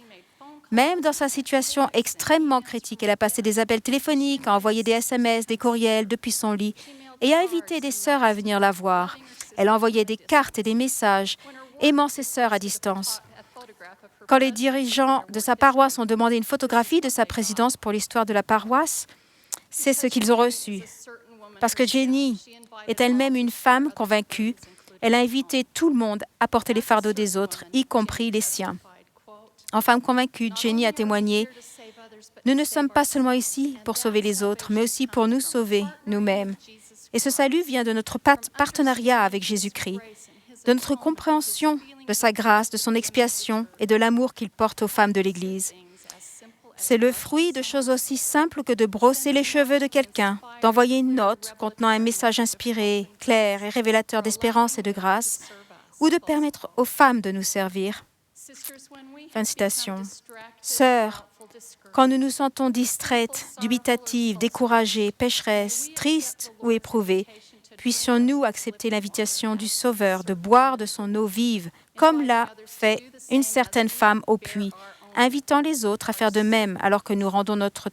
Même dans sa situation extrêmement critique, elle a passé des appels téléphoniques, a envoyé des SMS, des courriels depuis son lit et a invité des sœurs à venir la voir. Elle a envoyé des cartes et des messages, aimant ses sœurs à distance. Quand les dirigeants de sa paroisse ont demandé une photographie de sa présidence pour l'histoire de la paroisse, c'est ce qu'ils ont reçu. Parce que Jenny est elle-même une femme convaincue, elle a invité tout le monde à porter les fardeaux des autres, y compris les siens. En femme convaincue, Jenny a témoigné « Nous ne sommes pas seulement ici pour sauver les autres, mais aussi pour nous sauver nous-mêmes. Et ce salut vient de notre partenariat avec Jésus-Christ, de notre compréhension de sa grâce, de son expiation et de l'amour qu'il porte aux femmes de l'Église. C'est le fruit de choses aussi simples que de brosser les cheveux de quelqu'un, d'envoyer une note contenant un message inspiré, clair et révélateur d'espérance et de grâce, ou de permettre aux femmes de nous servir. » Fin de citation. Sœurs, quand nous nous sentons distraites, dubitatives, découragées, pécheresses, tristes ou éprouvées, puissions-nous accepter l'invitation du Sauveur de boire de son eau vive, comme l'a fait une certaine femme au puits, invitant les autres à faire de même alors que nous rendons notre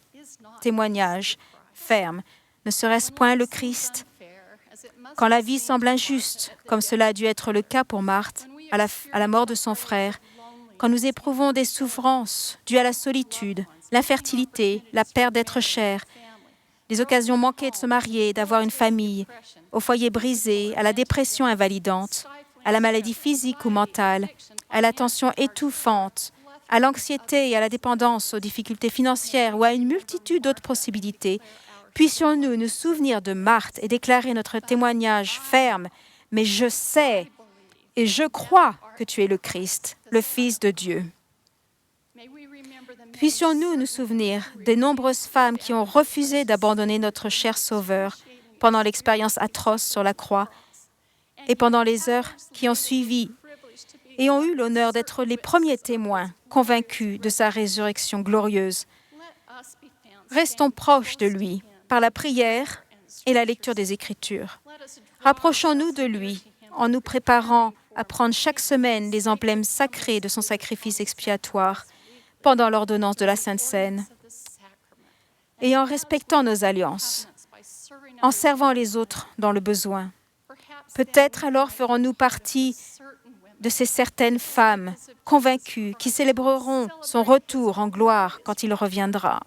témoignage ferme. Ne serait-ce point le Christ? Quand la vie semble injuste, comme cela a dû être le cas pour Marthe, à la mort de son frère, quand nous éprouvons des souffrances dues à la solitude, l'infertilité, la perte d'être cher, les occasions manquées de se marier, d'avoir une famille, au foyer brisé, à la dépression invalidante, à la maladie physique ou mentale, à la tension étouffante, à l'anxiété et à la dépendance, aux difficultés financières ou à une multitude d'autres possibilités, puissions-nous nous souvenir de Marthe et déclarer notre témoignage ferme, « Mais je sais et je crois que tu es le Christ, le Fils de Dieu. » Puissions-nous nous souvenir des nombreuses femmes qui ont refusé d'abandonner notre cher Sauveur pendant l'expérience atroce sur la croix et pendant les heures qui ont suivi, et ont eu l'honneur d'être les premiers témoins convaincus de sa résurrection glorieuse. Restons proches de lui par la prière et la lecture des Écritures. Rapprochons-nous de lui en nous préparant à prendre chaque semaine les emblèmes sacrés de son sacrifice expiatoire pendant l'ordonnance de la Sainte Seine et en respectant nos alliances, en servant les autres dans le besoin. Peut-être alors ferons-nous partie de ces certaines femmes convaincues qui célébreront son retour en gloire quand il reviendra.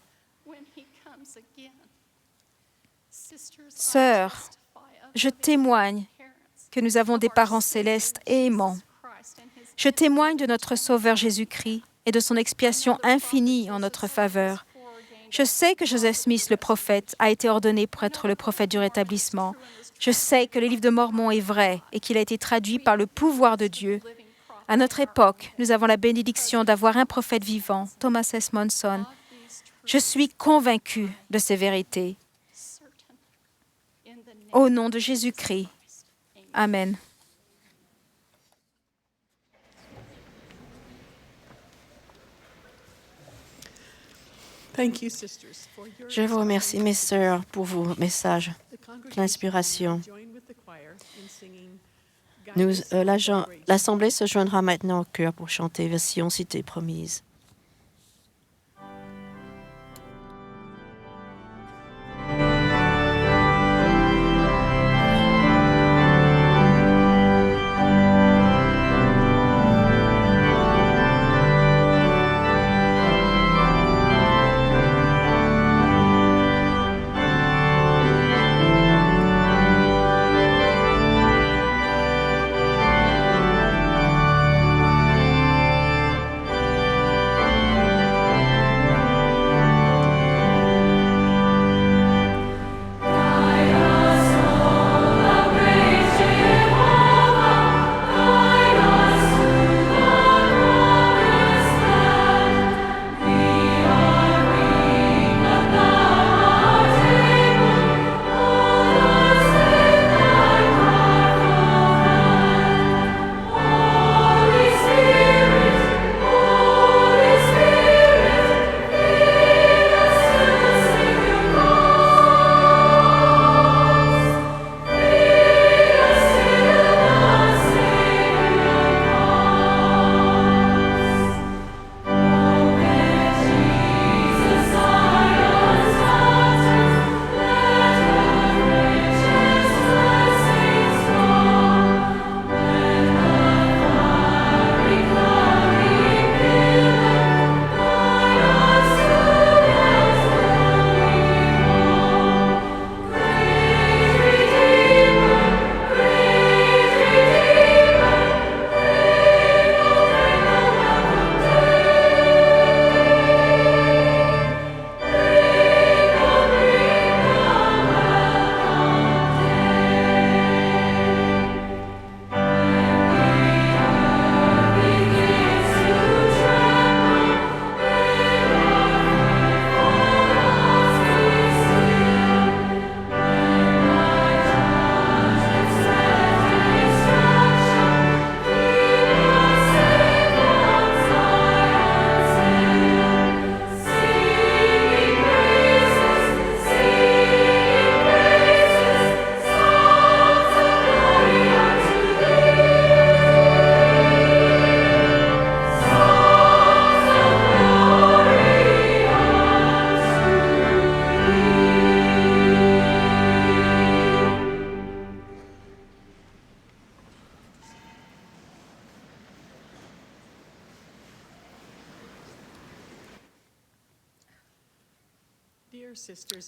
Sœurs, je témoigne que nous avons des parents célestes et aimants. Je témoigne de notre Sauveur Jésus-Christ et de son expiation infinie en notre faveur. Je sais que Joseph Smith, le prophète, a été ordonné pour être le prophète du rétablissement. Je sais que le livre de Mormon est vrai et qu'il a été traduit par le pouvoir de Dieu. À notre époque, nous avons la bénédiction d'avoir un prophète vivant, Thomas S. Monson. Je suis convaincue de ces vérités. Au nom de Jésus-Christ. Amen. Je vous remercie, mes sœurs, pour vos messages d'inspiration. L'Assemblée se joindra maintenant au chœur pour chanter version Cité promise.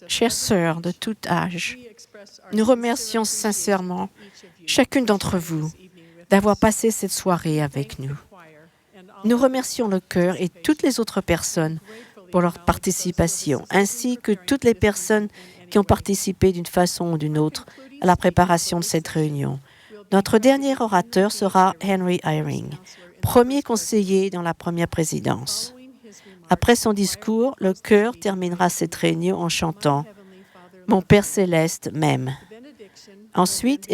Chères sœurs de tout âge, nous remercions sincèrement chacune d'entre vous d'avoir passé cette soirée avec nous. Nous remercions le chœur et toutes les autres personnes pour leur participation, ainsi que toutes les personnes qui ont participé d'une façon ou d'une autre à la préparation de cette réunion. Notre dernier orateur sera Henry Eyring, premier conseiller dans la première présidence. Après son discours, le chœur terminera cette réunion en chantant « Mon Père céleste m'aime ». Ensuite,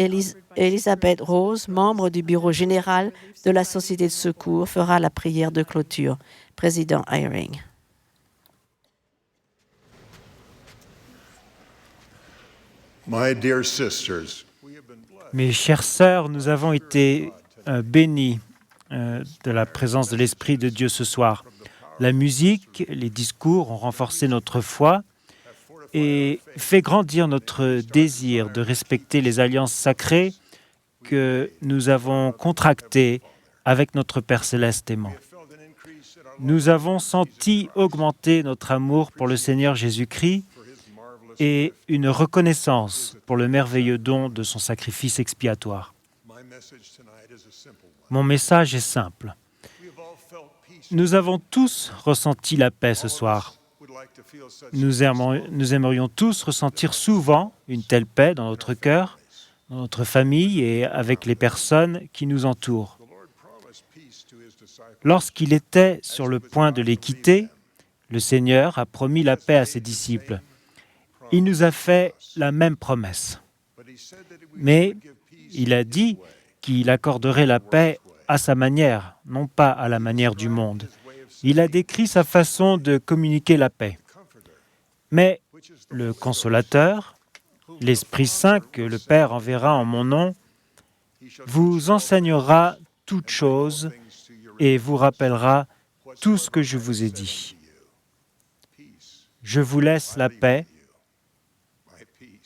Elisabeth Rose, membre du bureau général de la Société de secours, fera la prière de clôture. Président Eyring. My dear sisters, Mes chères sœurs, nous avons été bénis de la présence de l'Esprit de Dieu ce soir. La musique, les discours ont renforcé notre foi et fait grandir notre désir de respecter les alliances sacrées que nous avons contractées avec notre Père céleste aimant. Nous avons senti augmenter notre amour pour le Seigneur Jésus-Christ et une reconnaissance pour le merveilleux don de son sacrifice expiatoire. Mon message est simple. Nous avons tous ressenti la paix ce soir. Nous aimerions tous ressentir souvent une telle paix dans notre cœur, dans notre famille et avec les personnes qui nous entourent. Lorsqu'il était sur le point de les quitter, le Seigneur a promis la paix à ses disciples. Il nous a fait la même promesse. Mais il a dit qu'il accorderait la paix à sa manière, non pas à la manière du monde. Il a décrit sa façon de communiquer la paix. Mais le Consolateur, l'Esprit Saint que le Père enverra en mon nom, vous enseignera toutes choses et vous rappellera tout ce que je vous ai dit. Je vous laisse la paix,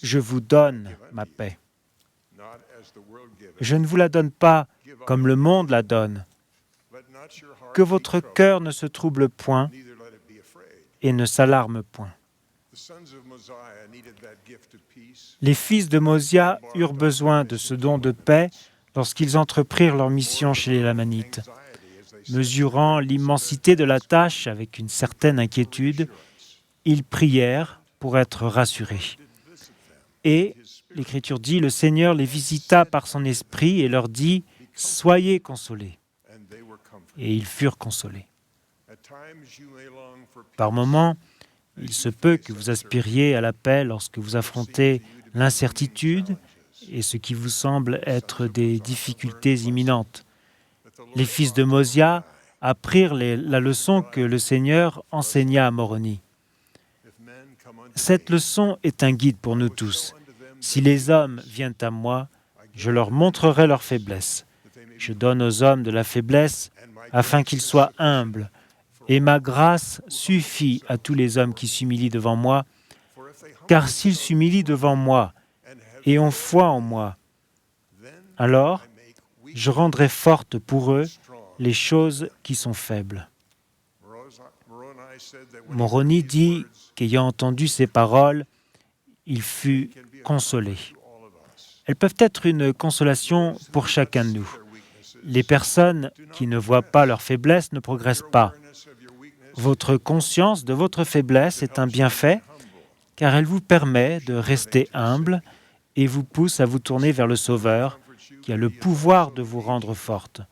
je vous donne ma paix. Je ne vous la donne pas comme le monde la donne. Que votre cœur ne se trouble point et ne s'alarme point. Les fils de Mosia eurent besoin de ce don de paix lorsqu'ils entreprirent leur mission chez les Lamanites. Mesurant l'immensité de la tâche avec une certaine inquiétude, ils prièrent pour être rassurés. Et, l'Écriture dit, le Seigneur les visita par son esprit et leur dit « Soyez consolés ». Et ils furent consolés. Par moments, il se peut que vous aspiriez à la paix lorsque vous affrontez l'incertitude et ce qui vous semble être des difficultés imminentes. Les fils de Mosia apprirent la leçon que le Seigneur enseigna à Moroni. Cette leçon est un guide pour nous tous. Si les hommes viennent à moi, je leur montrerai leur faiblesse. Je donne aux hommes de la faiblesse afin qu'ils soient humbles. Et ma grâce suffit à tous les hommes qui s'humilient devant moi, car s'ils s'humilient devant moi et ont foi en moi, alors je rendrai fortes pour eux les choses qui sont faibles. Moroni dit qu'ayant entendu ces paroles, il fut consolé. Elles peuvent être une consolation pour chacun de nous. Les personnes qui ne voient pas leur faiblesse ne progressent pas. Votre conscience de votre faiblesse est un bienfait, car elle vous permet de rester humble et vous pousse à vous tourner vers le Sauveur, qui a le pouvoir de vous rendre forte.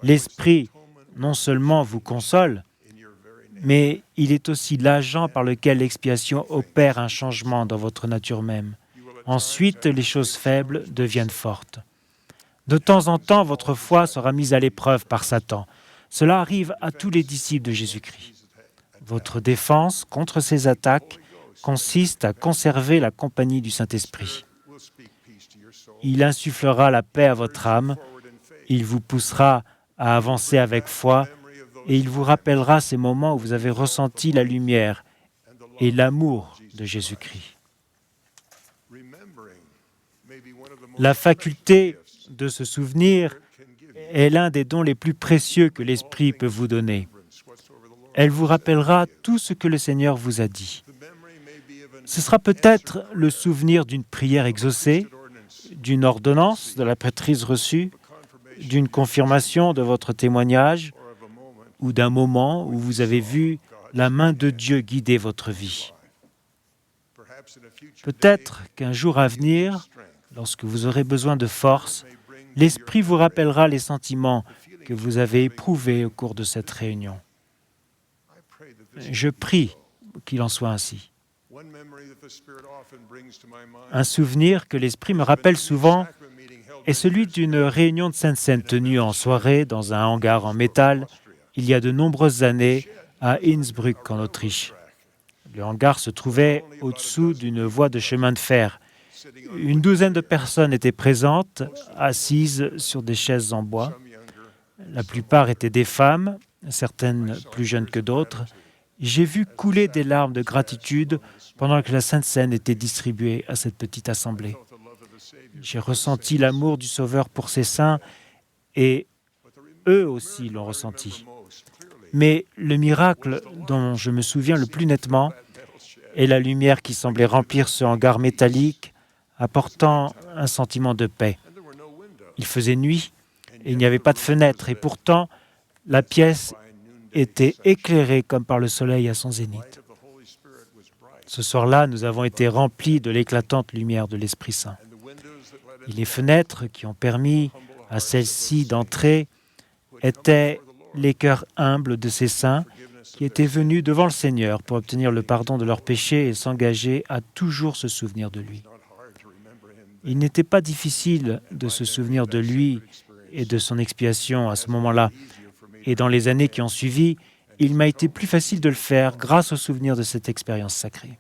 L'Esprit, non seulement vous console, mais il est aussi l'agent par lequel l'expiation opère un changement dans votre nature même. Ensuite, les choses faibles deviennent fortes. De temps en temps, votre foi sera mise à l'épreuve par Satan. Cela arrive à tous les disciples de Jésus-Christ. Votre défense contre ces attaques consiste à conserver la compagnie du Saint-Esprit. Il insufflera la paix à votre âme, il vous poussera à avancer avec foi et il vous rappellera ces moments où vous avez ressenti la lumière et l'amour de Jésus-Christ. La faculté de se souvenir est l'un des dons les plus précieux que l'Esprit peut vous donner. Elle vous rappellera tout ce que le Seigneur vous a dit. Ce sera peut-être le souvenir d'une prière exaucée, d'une ordonnance de la prêtrise reçue, d'une confirmation de votre témoignage ou d'un moment où vous avez vu la main de Dieu guider votre vie. Peut-être qu'un jour à venir, lorsque vous aurez besoin de force, l'Esprit vous rappellera les sentiments que vous avez éprouvés au cours de cette réunion. Je prie qu'il en soit ainsi. Un souvenir que l'Esprit me rappelle souvent est celui d'une réunion de Sainte-Seine tenue en soirée dans un hangar en métal il y a de nombreuses années à Innsbruck en Autriche. Le hangar se trouvait au-dessous d'une voie de chemin de fer. Une douzaine de personnes étaient présentes, assises sur des chaises en bois. La plupart étaient des femmes, certaines plus jeunes que d'autres. J'ai vu couler des larmes de gratitude pendant que la Sainte Seine était distribuée à cette petite assemblée. J'ai ressenti l'amour du Sauveur pour ses saints et eux aussi l'ont ressenti. Mais le miracle dont je me souviens le plus nettement est la lumière qui semblait remplir ce hangar métallique, apportant un sentiment de paix. Il faisait nuit et il n'y avait pas de fenêtre, et pourtant la pièce était éclairée comme par le soleil à son zénith. Ce soir-là, nous avons été remplis de l'éclatante lumière de l'Esprit Saint. Et les fenêtres qui ont permis à celle-ci d'entrer étaient les cœurs humbles de ces saints qui étaient venus devant le Seigneur pour obtenir le pardon de leurs péchés et s'engager à toujours se souvenir de lui. Il n'était pas difficile de se souvenir de lui et de son expiation à ce moment-là. Et dans les années qui ont suivi, il m'a été plus facile de le faire grâce au souvenir de cette expérience sacrée.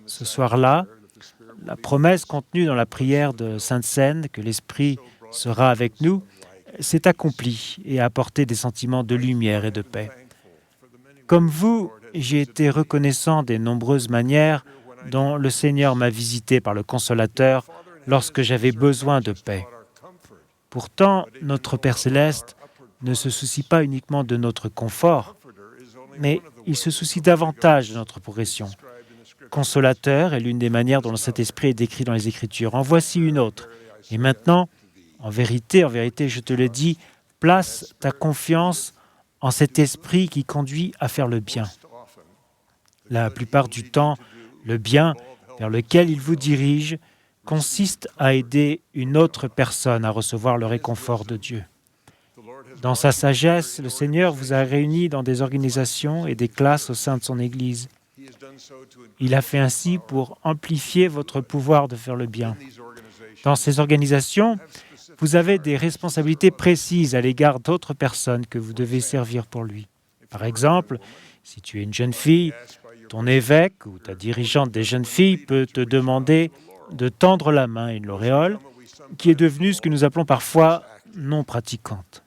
Ce soir-là, la promesse contenue dans la prière de Sainte Seine, que l'Esprit sera avec nous, s'est accomplie et a apporté des sentiments de lumière et de paix. Comme vous, j'ai été reconnaissant des nombreuses manières dont le Seigneur m'a visité par le Consolateur lorsque j'avais besoin de paix. Pourtant, notre Père Céleste ne se soucie pas uniquement de notre confort, mais il se soucie davantage de notre progression. Consolateur est l'une des manières dont le Saint-Esprit est décrit dans les Écritures. En voici une autre. Et maintenant, en vérité, je te le dis, place ta confiance en cet esprit qui conduit à faire le bien. La plupart du temps, le bien vers lequel il vous dirige consiste à aider une autre personne à recevoir le réconfort de Dieu. Dans sa sagesse, le Seigneur vous a réunis dans des organisations et des classes au sein de son Église. Il a fait ainsi pour amplifier votre pouvoir de faire le bien. Dans ces organisations, vous avez des responsabilités précises à l'égard d'autres personnes que vous devez servir pour lui. Par exemple, si tu es une jeune fille, ton évêque ou ta dirigeante des jeunes filles peut te demander de tendre la main à une lauréole qui est devenue ce que nous appelons parfois non pratiquante.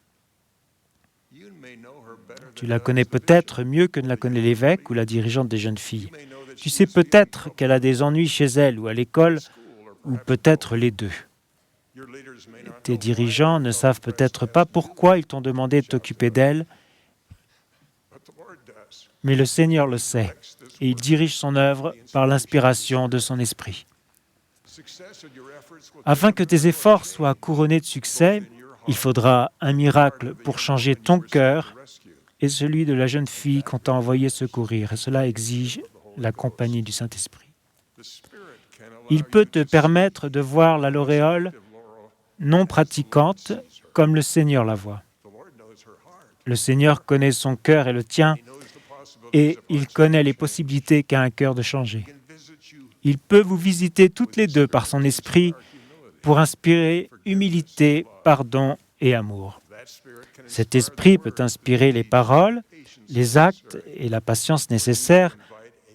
Tu la connais peut-être mieux que ne la connaît l'évêque ou la dirigeante des jeunes filles. Tu sais peut-être qu'elle a des ennuis chez elle ou à l'école, ou peut-être les deux. Tes dirigeants ne savent peut-être pas pourquoi ils t'ont demandé de t'occuper d'elle, mais le Seigneur le sait, et il dirige son œuvre par l'inspiration de son esprit. Afin que tes efforts soient couronnés de succès, il faudra un miracle pour changer ton cœur et celui de la jeune fille qu'on t'a envoyé secourir, et cela exige la compagnie du Saint-Esprit. Il peut te permettre de voir la lauréole non pratiquante comme le Seigneur la voit. Le Seigneur connaît son cœur et le tien, et il connaît les possibilités qu'a un cœur de changer. Il peut vous visiter toutes les deux par son esprit pour inspirer humilité, pardon et amour. Cet esprit peut inspirer les paroles, les actes et la patience nécessaires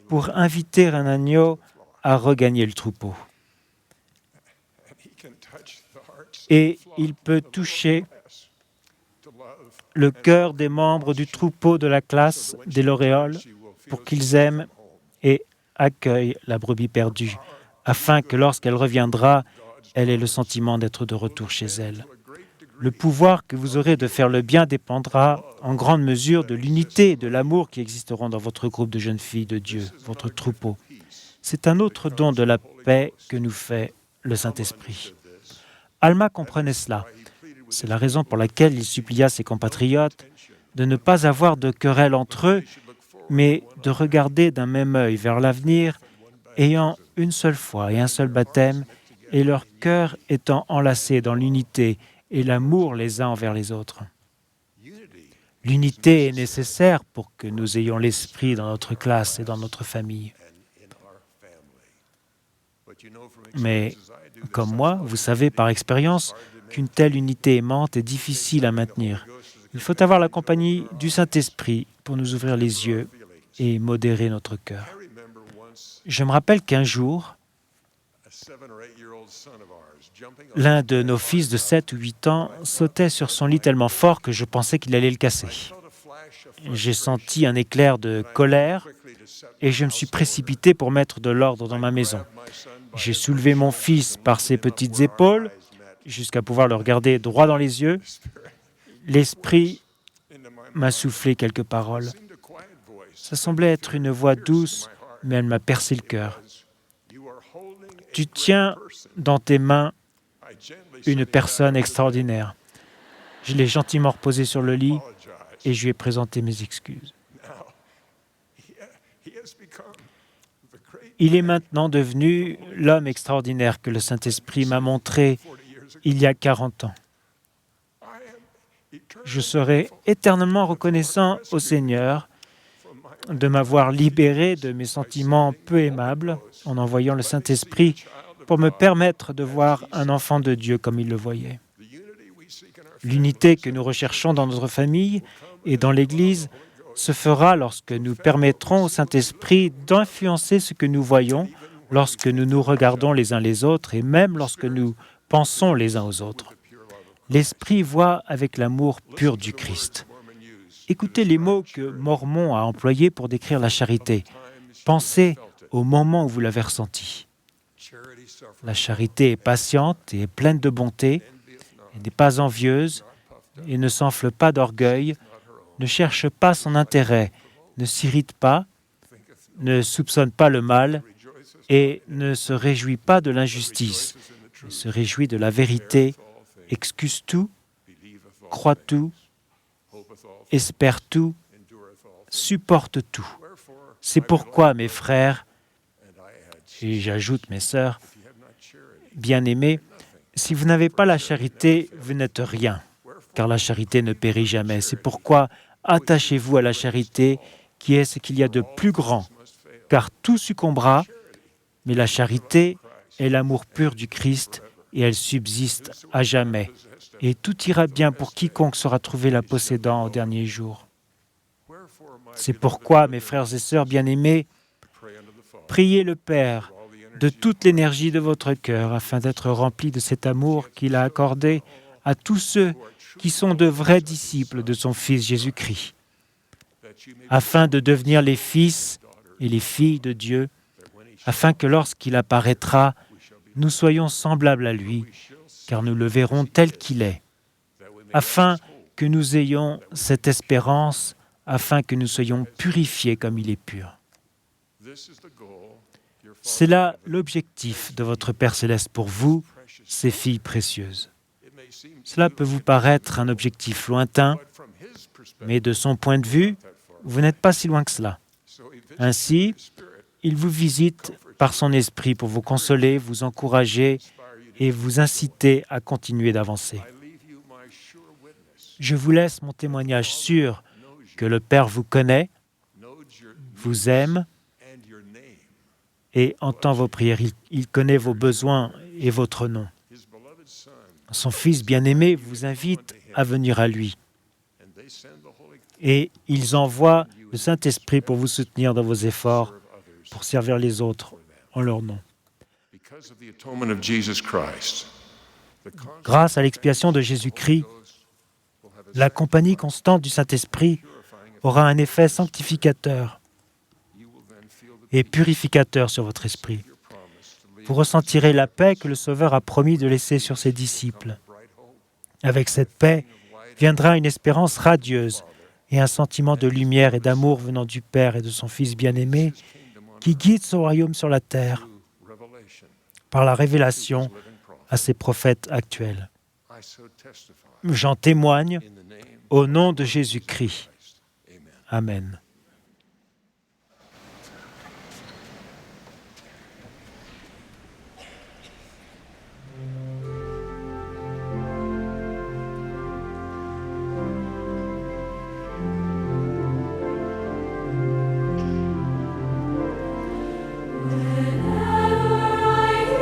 pour inviter un agneau à regagner le troupeau. Et il peut toucher le cœur des membres du troupeau de la classe des lauréoles pour qu'ils aiment et accueillent la brebis perdue, afin que lorsqu'elle reviendra, elle ait le sentiment d'être de retour chez elle. Le pouvoir que vous aurez de faire le bien dépendra en grande mesure de l'unité et de l'amour qui existeront dans votre groupe de jeunes filles de Dieu, votre troupeau. C'est un autre don de la paix que nous fait le Saint-Esprit. Alma comprenait cela. C'est la raison pour laquelle il supplia ses compatriotes de ne pas avoir de querelle entre eux, mais de regarder d'un même œil vers l'avenir, ayant une seule foi et un seul baptême, et leur cœur étant enlacé dans l'unité et l'amour les uns envers les autres. L'unité est nécessaire pour que nous ayons l'esprit dans notre classe et dans notre famille. Mais comme moi, vous savez par expérience qu'une telle unité aimante est difficile à maintenir. Il faut avoir la compagnie du Saint-Esprit pour nous ouvrir les yeux et modérer notre cœur. Je me rappelle qu'un jour, l'un de nos fils de 7 ou 8 ans sautait sur son lit tellement fort que je pensais qu'il allait le casser. J'ai senti un éclair de colère et je me suis précipité pour mettre de l'ordre dans ma maison. J'ai soulevé mon fils par ses petites épaules jusqu'à pouvoir le regarder droit dans les yeux. L'Esprit m'a soufflé quelques paroles. Ça semblait être une voix douce, mais elle m'a percé le cœur. Tu tiens dans tes mains une personne extraordinaire. Je l'ai gentiment reposé sur le lit et je lui ai présenté mes excuses. Il est maintenant devenu l'homme extraordinaire que le Saint-Esprit m'a montré il y a 40 ans. Je serai éternellement reconnaissant au Seigneur de m'avoir libéré de mes sentiments peu aimables en envoyant le Saint-Esprit pour me permettre de voir un enfant de Dieu comme il le voyait. L'unité que nous recherchons dans notre famille et dans l'Église se fera lorsque nous permettrons au Saint-Esprit d'influencer ce que nous voyons, lorsque nous nous regardons les uns les autres et même lorsque nous pensons les uns aux autres. L'Esprit voit avec l'amour pur du Christ. Écoutez les mots que Mormon a employés pour décrire la charité. Pensez au moment où vous l'avez ressenti. La charité est patiente et pleine de bonté, elle n'est pas envieuse et ne s'enfle pas d'orgueil, ne cherche pas son intérêt, ne s'irrite pas, ne soupçonne pas le mal et ne se réjouit pas de l'injustice, elle se réjouit de la vérité, excuse tout, croit tout, espère tout, supporte tout. C'est pourquoi, mes frères, et j'ajoute mes sœurs, bien-aimés, si vous n'avez pas la charité, vous n'êtes rien, car la charité ne périt jamais. C'est pourquoi attachez-vous à la charité, qui est ce qu'il y a de plus grand, car tout succombera, mais la charité est l'amour pur du Christ et elle subsiste à jamais. Et tout ira bien pour quiconque saura trouver la possédant au dernier jour. C'est pourquoi, mes frères et sœurs bien-aimés, priez le Père de toute l'énergie de votre cœur afin d'être remplis de cet amour qu'il a accordé à tous ceux qui sont de vrais disciples de son Fils Jésus-Christ, afin de devenir les fils et les filles de Dieu, afin que lorsqu'il apparaîtra, nous soyons semblables à lui, car nous le verrons tel qu'il est, afin que nous ayons cette espérance, afin que nous soyons purifiés comme il est pur. C'est là l'objectif de votre Père Céleste pour vous, ses filles précieuses. Cela peut vous paraître un objectif lointain, mais de son point de vue, vous n'êtes pas si loin que cela. Ainsi, il vous visite par son esprit pour vous consoler, vous encourager et vous inciter à continuer d'avancer. Je vous laisse mon témoignage sûr que le Père vous connaît, vous aime et entend vos prières. Il connaît vos besoins et votre nom. Son Fils bien-aimé vous invite à venir à lui. Et ils envoient le Saint-Esprit pour vous soutenir dans vos efforts, pour servir les autres en leur nom. Grâce à l'expiation de Jésus-Christ, la compagnie constante du Saint-Esprit aura un effet sanctificateur et purificateur sur votre esprit. Vous ressentirez la paix que le Sauveur a promis de laisser sur ses disciples. Avec cette paix viendra une espérance radieuse et un sentiment de lumière et d'amour venant du Père et de son Fils bien-aimé qui guide son royaume sur la terre par la révélation à ses prophètes actuels. J'en témoigne au nom de Jésus-Christ. Amen. Whenever I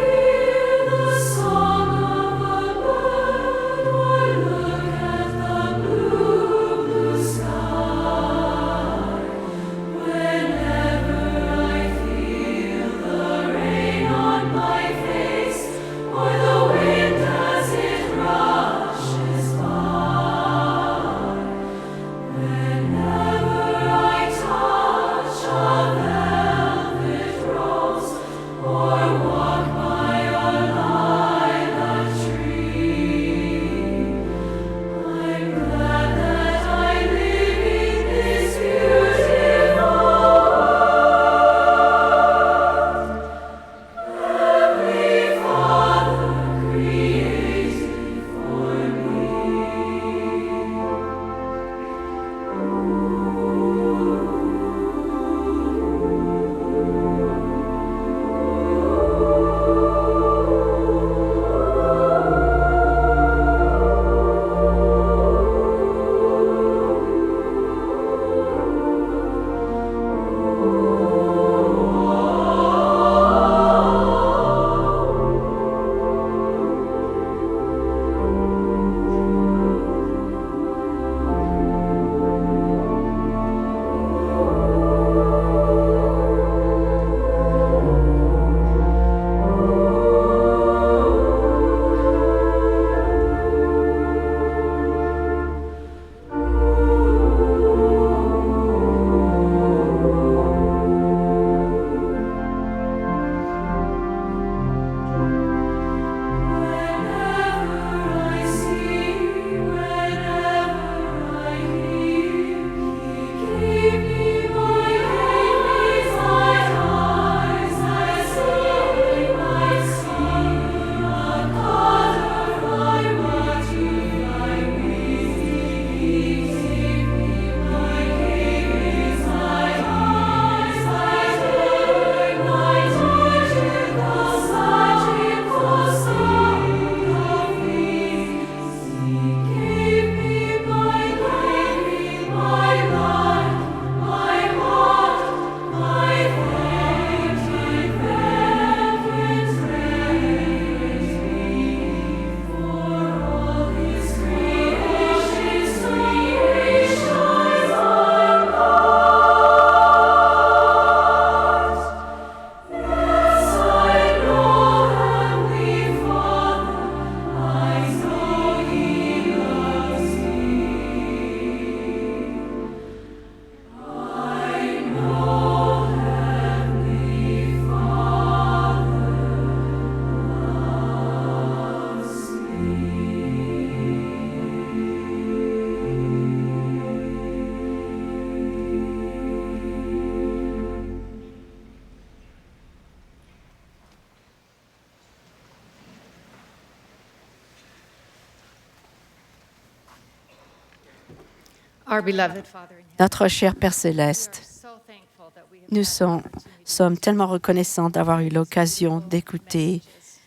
Notre cher Père Céleste, nous sommes tellement reconnaissants d'avoir eu l'occasion d'écouter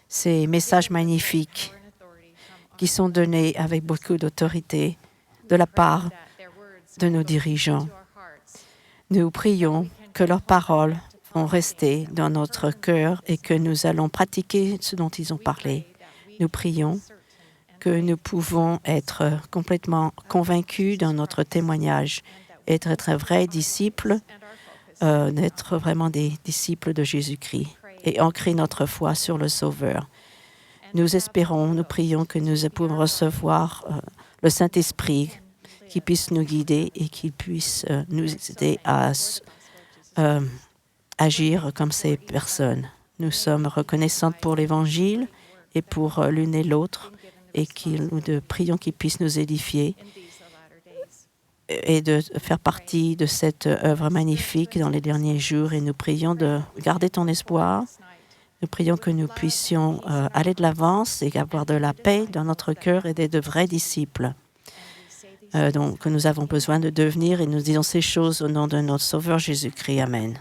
ces messages magnifiques qui sont donnés avec beaucoup d'autorité de la part de nos dirigeants. Nous prions que leurs paroles vont rester dans notre cœur et que nous allons pratiquer ce dont ils ont parlé. Nous prions que nous pouvons être complètement convaincus dans notre témoignage, être vrais disciples, d'être vraiment des disciples de Jésus-Christ et ancrer notre foi sur le Sauveur. Nous espérons, nous prions que nous pouvons recevoir le Saint-Esprit qui puisse nous guider et qui puisse nous aider à agir comme ces personnes. Nous sommes reconnaissantes pour l'Évangile et pour l'une et l'autre et nous prions qu'il puisse nous édifier et de faire partie de cette œuvre magnifique dans les derniers jours. Et nous prions de garder ton espoir. Nous prions que nous puissions aller de l'avance et avoir de la paix dans notre cœur et d'être de vrais disciples. Donc, nous avons besoin de devenir et nous disons ces choses au nom de notre Sauveur Jésus-Christ. Amen.